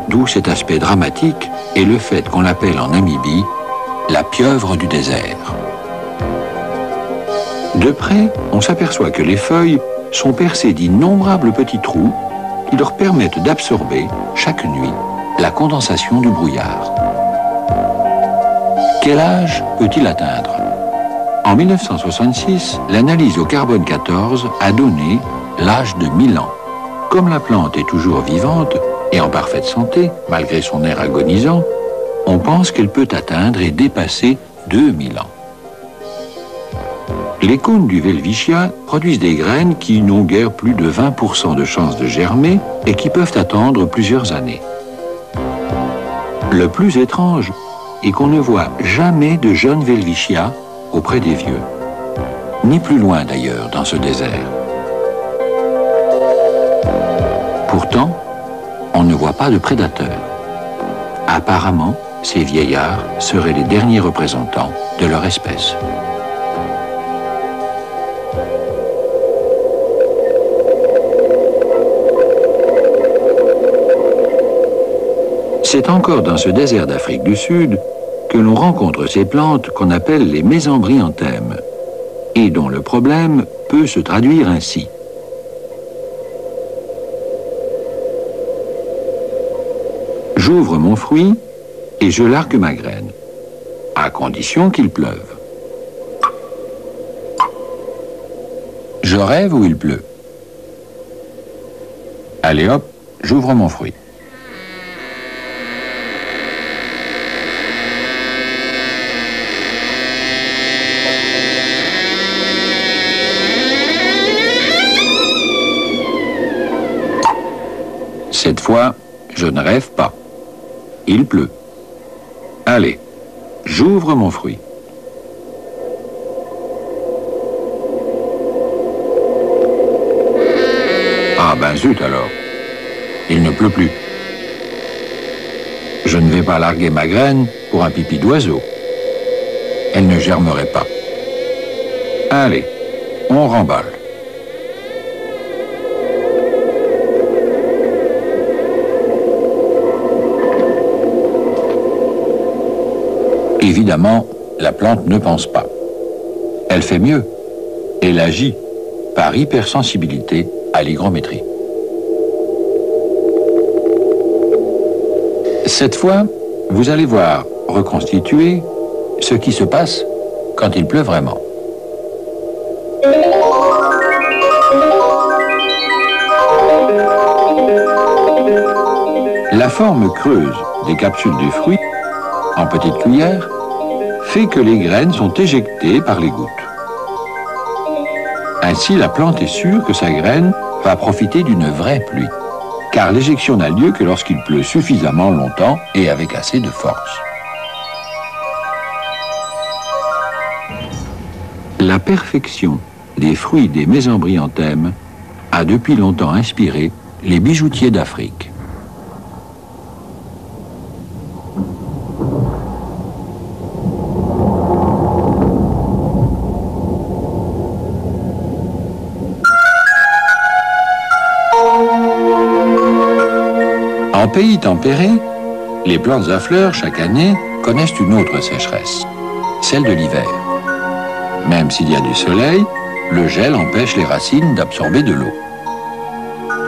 S3: D'où cet aspect dramatique et le fait qu'on l'appelle en Namibie la pieuvre du désert. De près, on s'aperçoit que les feuilles sont percées d'innombrables petits trous qui leur permettent d'absorber, chaque nuit, la condensation du brouillard. Quel âge peut-il atteindre? En 1966, l'analyse au carbone 14 a donné l'âge de 1000 ans. Comme la plante est toujours vivante et en parfaite santé, malgré son air agonisant, on pense qu'elle peut atteindre et dépasser 2000 ans. Les cônes du welwitschia produisent des graines qui n'ont guère plus de 20% de chances de germer et qui peuvent attendre plusieurs années. Le plus étrange est qu'on ne voit jamais de jeunes welwitschia auprès des vieux, ni plus loin d'ailleurs dans ce désert. Pourtant, on ne voit pas de prédateurs. Apparemment, ces vieillards seraient les derniers représentants de leur espèce. C'est encore dans ce désert d'Afrique du Sud que l'on rencontre ces plantes qu'on appelle les mésembryantèmes et dont le problème peut se traduire ainsi. J'ouvre mon fruit et je largue ma graine, à condition qu'il pleuve. Je rêve ou il pleut? Allez hop, j'ouvre mon fruit. Cette fois, je ne rêve pas. Il pleut. Allez, j'ouvre mon fruit. Ah ben zut alors, il ne pleut plus. Je ne vais pas larguer ma graine pour un pipi d'oiseau. Elle ne germerait pas. Allez, on remballe. Évidemment, la plante ne pense pas. Elle fait mieux. Elle agit par hypersensibilité à l'hygrométrie. Cette fois, vous allez voir reconstituer ce qui se passe quand il pleut vraiment. La forme creuse des capsules du fruit, en petites cuillères, fait que les graines sont éjectées par les gouttes. Ainsi, la plante est sûre que sa graine va profiter d'une vraie pluie, car l'éjection n'a lieu que lorsqu'il pleut suffisamment longtemps et avec assez de force. La perfection des fruits des mésembryantèmes a depuis longtemps inspiré les bijoutiers d'Afrique. En pays tempéré, les plantes à fleurs, chaque année, connaissent une autre sécheresse, celle de l'hiver. Même s'il y a du soleil, le gel empêche les racines d'absorber de l'eau.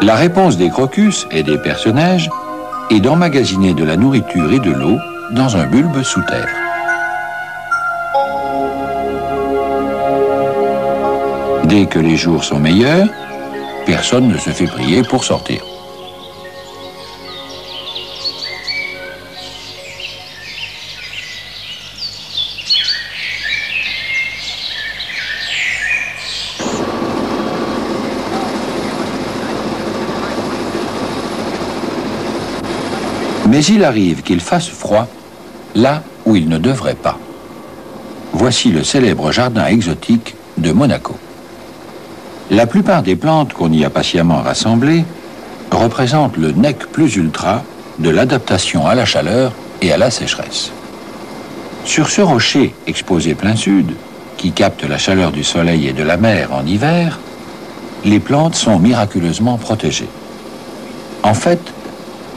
S3: La réponse des crocus et des personnages est d'emmagasiner de la nourriture et de l'eau dans un bulbe sous terre. Dès que les jours sont meilleurs, personne ne se fait prier pour sortir. Mais il arrive qu'il fasse froid là où il ne devrait pas. Voici le célèbre jardin exotique de Monaco. La plupart des plantes qu'on y a patiemment rassemblées représentent le nec plus ultra de l'adaptation à la chaleur et à la sécheresse. Sur ce rocher exposé plein sud, qui capte la chaleur du soleil et de la mer en hiver, les plantes sont miraculeusement protégées. En fait,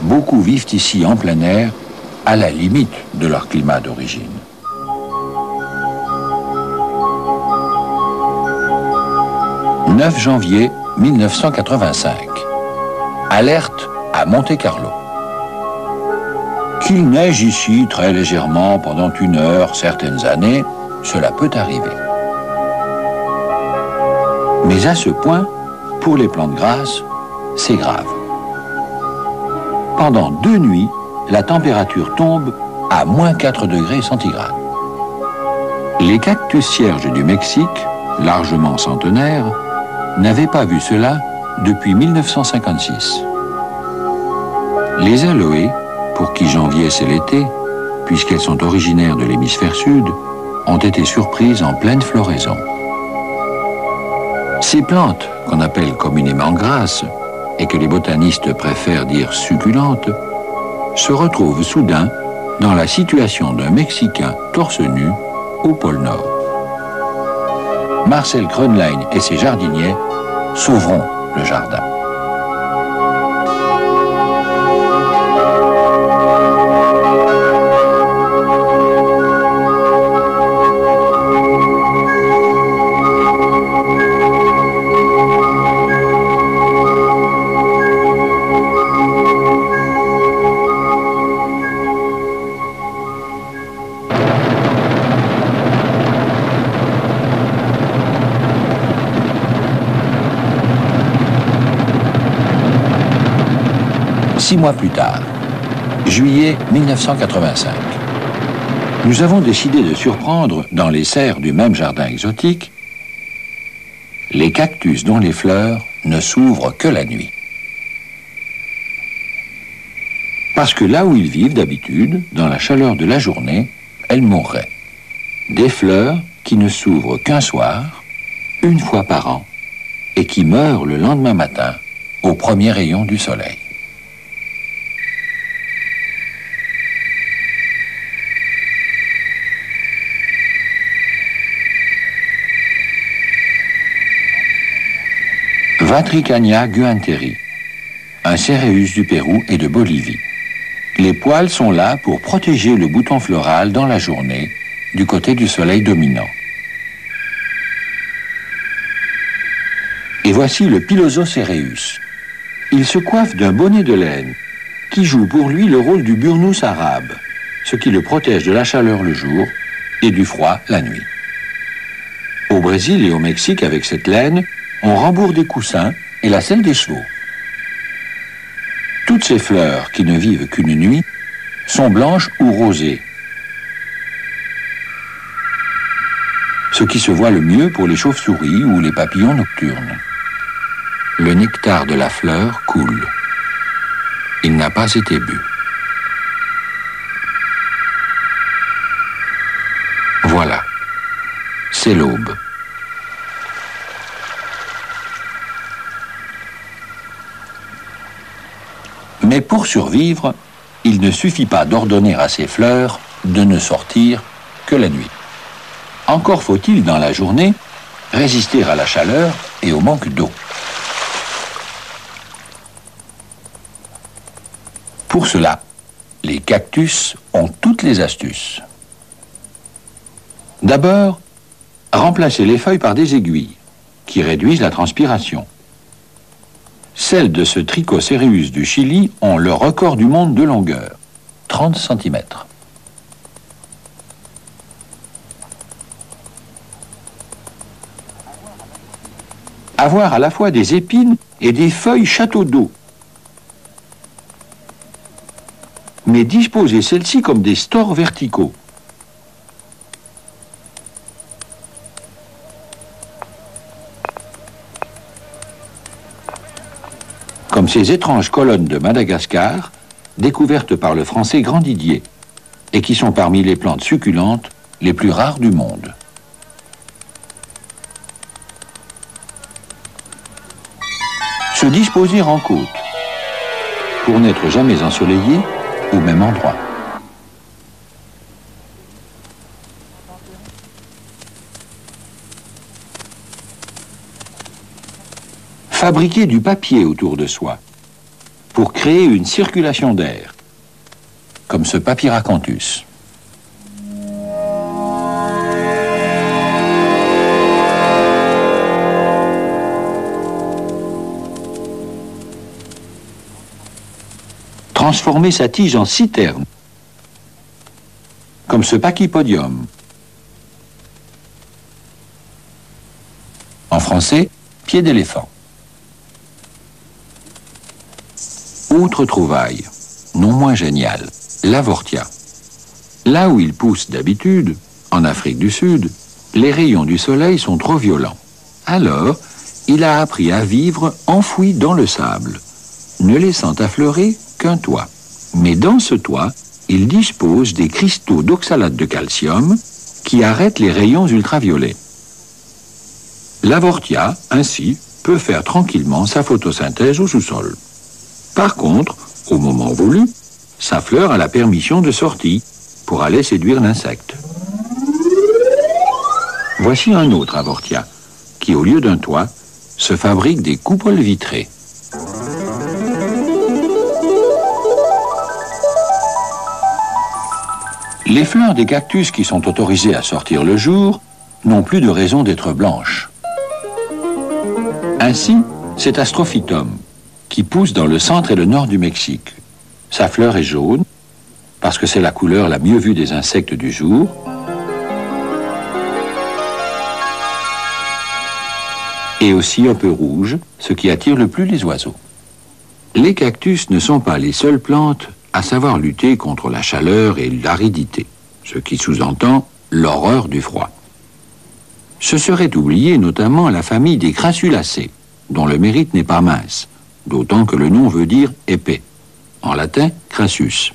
S3: beaucoup vivent ici en plein air, à la limite de leur climat d'origine. « 9 janvier 1985. Alerte à Monte-Carlo. Qu'il neige ici très légèrement pendant 1 heure certaines années, cela peut arriver. Mais à ce point, pour les plantes grasses, c'est grave. Pendant 2 nuits, la température tombe à -4 degrés centigrades. Les cactus cierges du Mexique, largement centenaires, n'avaient pas vu cela depuis 1956. Les aloés, pour qui janvier c'est l'été, puisqu'elles sont originaires de l'hémisphère sud, ont été surprises en pleine floraison. Ces plantes, qu'on appelle communément grasses, et que les botanistes préfèrent dire succulentes, se retrouvent soudain dans la situation d'un Mexicain torse nu au pôle Nord. Marcel Krönlein et ses jardiniers sauveront le jardin. Six mois plus tard, juillet 1985, nous avons décidé de surprendre dans les serres du même jardin exotique les cactus dont les fleurs ne s'ouvrent que la nuit. Parce que là où ils vivent d'habitude, dans la chaleur de la journée, elles mourraient. Des fleurs qui ne s'ouvrent qu'un soir, 1 fois par an, et qui meurent le lendemain matin au premier rayon du soleil. Vatricania guanteri, un céréus du Pérou et de Bolivie. Les poils sont là pour protéger le bouton floral dans la journée du côté du soleil dominant. Et voici le Pilosocéreus. Il se coiffe d'un bonnet de laine qui joue pour lui le rôle du burnous arabe, ce qui le protège de la chaleur le jour et du froid la nuit. Au Brésil et au Mexique, avec cette laine, on rembourre des coussins et la selle des chevaux. Toutes ces fleurs, qui ne vivent qu'une nuit, sont blanches ou rosées. Ce qui se voit le mieux pour les chauves-souris ou les papillons nocturnes. Le nectar de la fleur coule. Il n'a pas été bu. Voilà, c'est l'aube. Mais pour survivre, il ne suffit pas d'ordonner à ces fleurs de ne sortir que la nuit. Encore faut-il, dans la journée, résister à la chaleur et au manque d'eau. Pour cela, les cactus ont toutes les astuces. D'abord, remplacer les feuilles par des aiguilles, qui réduisent la transpiration. Celles de ce Trichocéreus du Chili ont le record du monde de longueur, 30 cm. Avoir à la fois des épines et des feuilles château d'eau. Mais disposer celles-ci comme des stores verticaux. Comme ces étranges colonnes de Madagascar, découvertes par le Français Grandidier, et qui sont parmi les plantes succulentes les plus rares du monde. Se disposer en côte, pour n'être jamais ensoleillé au même endroit. Fabriquer du papier autour de soi, pour créer une circulation d'air, comme ce Papyracanthus. Transformer sa tige en citerne, comme ce Pachypodium. En français, pied d'éléphant. Autre trouvaille, non moins géniale, l'avortia. Là où il pousse d'habitude, en Afrique du Sud, les rayons du soleil sont trop violents. Alors, il a appris à vivre enfoui dans le sable, ne laissant affleurer qu'un toit. Mais dans ce toit, il dispose des cristaux d'oxalate de calcium qui arrêtent les rayons ultraviolets. L'avortia, ainsi, peut faire tranquillement sa photosynthèse au sous-sol. Par contre, au moment voulu, sa fleur a la permission de sortie pour aller séduire l'insecte. Voici un autre avortia qui, au lieu d'un toit, se fabrique des coupoles vitrées. Les fleurs des cactus qui sont autorisées à sortir le jour n'ont plus de raison d'être blanches. Ainsi, cet Astrophytum, qui pousse dans le centre et le nord du Mexique. Sa fleur est jaune, parce que c'est la couleur la mieux vue des insectes du jour. Et aussi un peu rouge, ce qui attire le plus les oiseaux. Les cactus ne sont pas les seules plantes à savoir lutter contre la chaleur et l'aridité, ce qui sous-entend l'horreur du froid. Ce serait oublier notamment la famille des Crassulacées, dont le mérite n'est pas mince, d'autant que le nom veut dire épais. En latin, crassus.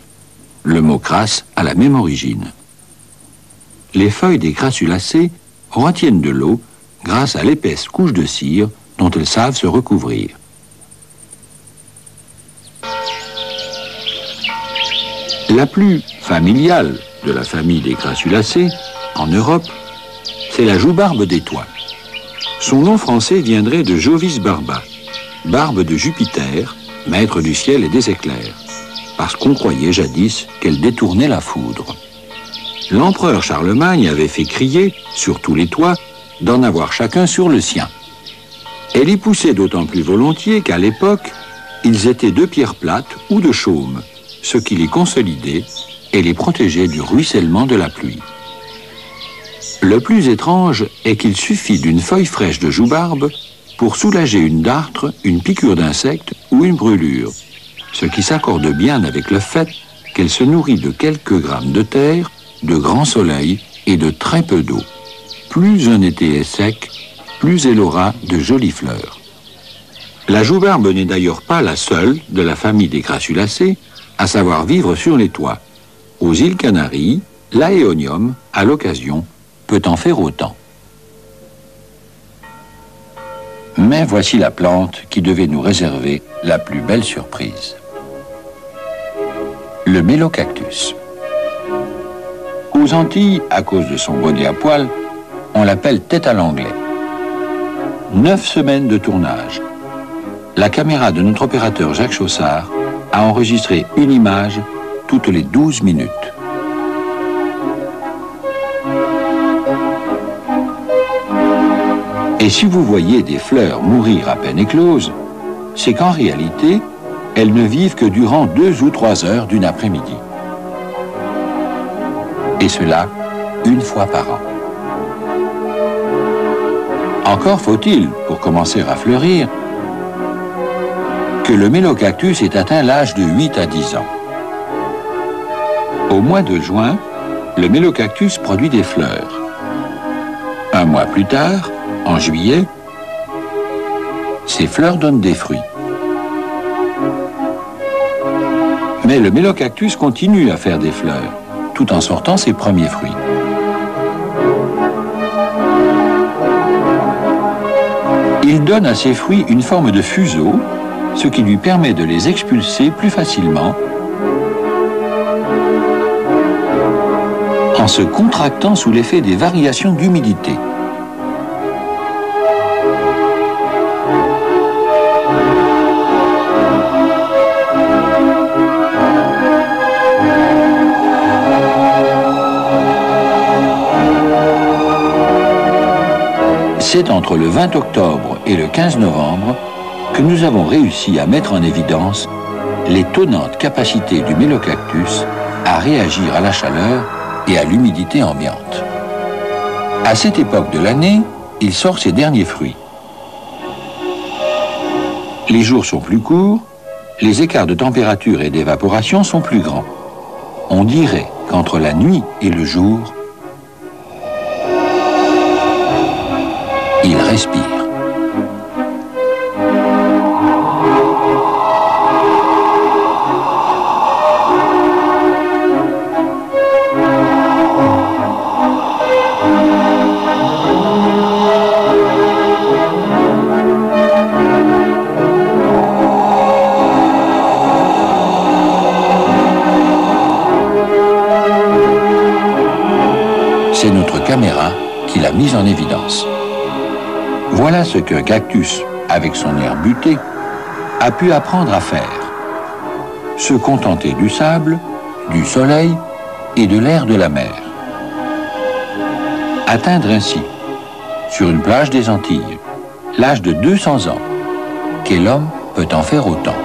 S3: Le mot crasse a la même origine. Les feuilles des Crassulacées retiennent de l'eau grâce à l'épaisse couche de cire dont elles savent se recouvrir. La plus familiale de la famille des Crassulacées, en Europe, c'est la joubarbe des toits. Son nom français viendrait de Jovis barba, barbe de Jupiter, maître du ciel et des éclairs, parce qu'on croyait jadis qu'elle détournait la foudre. L'empereur Charlemagne avait fait crier, sur tous les toits, d'en avoir chacun sur le sien. Elle y poussait d'autant plus volontiers qu'à l'époque, ils étaient de pierre plate ou de chaume, ce qui les consolidait et les protégeait du ruissellement de la pluie. Le plus étrange est qu'il suffit d'une feuille fraîche de joubarbe pour soulager une dartre, une piqûre d'insecte ou une brûlure, ce qui s'accorde bien avec le fait qu'elle se nourrit de quelques grammes de terre, de grand soleil et de très peu d'eau. Plus un été est sec, plus elle aura de jolies fleurs. La joubarbe n'est d'ailleurs pas la seule de la famille des Crassulacées à savoir vivre sur les toits. Aux îles Canaries, l'aéonium, à l'occasion, peut en faire autant. Mais voici la plante qui devait nous réserver la plus belle surprise. Le mélocactus. Aux Antilles, à cause de son bonnet à poils, on l'appelle tête à l'anglais. 9 semaines de tournage. La caméra de notre opérateur Jacques Chaussard a enregistré une image toutes les 12 minutes. Et si vous voyez des fleurs mourir à peine écloses, c'est qu'en réalité, elles ne vivent que durant 2 ou 3 heures d'une après-midi. Et cela, 1 fois par an. Encore faut-il, pour commencer à fleurir, que le mélocactus ait atteint l'âge de 8 à 10 ans. Au mois de juin, le mélocactus produit des fleurs. Un mois plus tard, en juillet, ces fleurs donnent des fruits. Mais le mélocactus continue à faire des fleurs, tout en sortant ses premiers fruits. Il donne à ses fruits une forme de fuseau, ce qui lui permet de les expulser plus facilement en se contractant sous l'effet des variations d'humidité. C'est entre le 20 octobre et le 15 novembre que nous avons réussi à mettre en évidence l'étonnante capacité du mélocactus à réagir à la chaleur et à l'humidité ambiante. À cette époque de l'année, il sort ses derniers fruits. Les jours sont plus courts, les écarts de température et d'évaporation sont plus grands. On dirait qu'entre la nuit et le jour, il respire. C'est notre caméra qui l'a mise en évidence. Voilà ce qu'un cactus, avec son air buté, a pu apprendre à faire. Se contenter du sable, du soleil et de l'air de la mer. Atteindre ainsi, sur une plage des Antilles, l'âge de 200 ans, quel homme peut en faire autant ?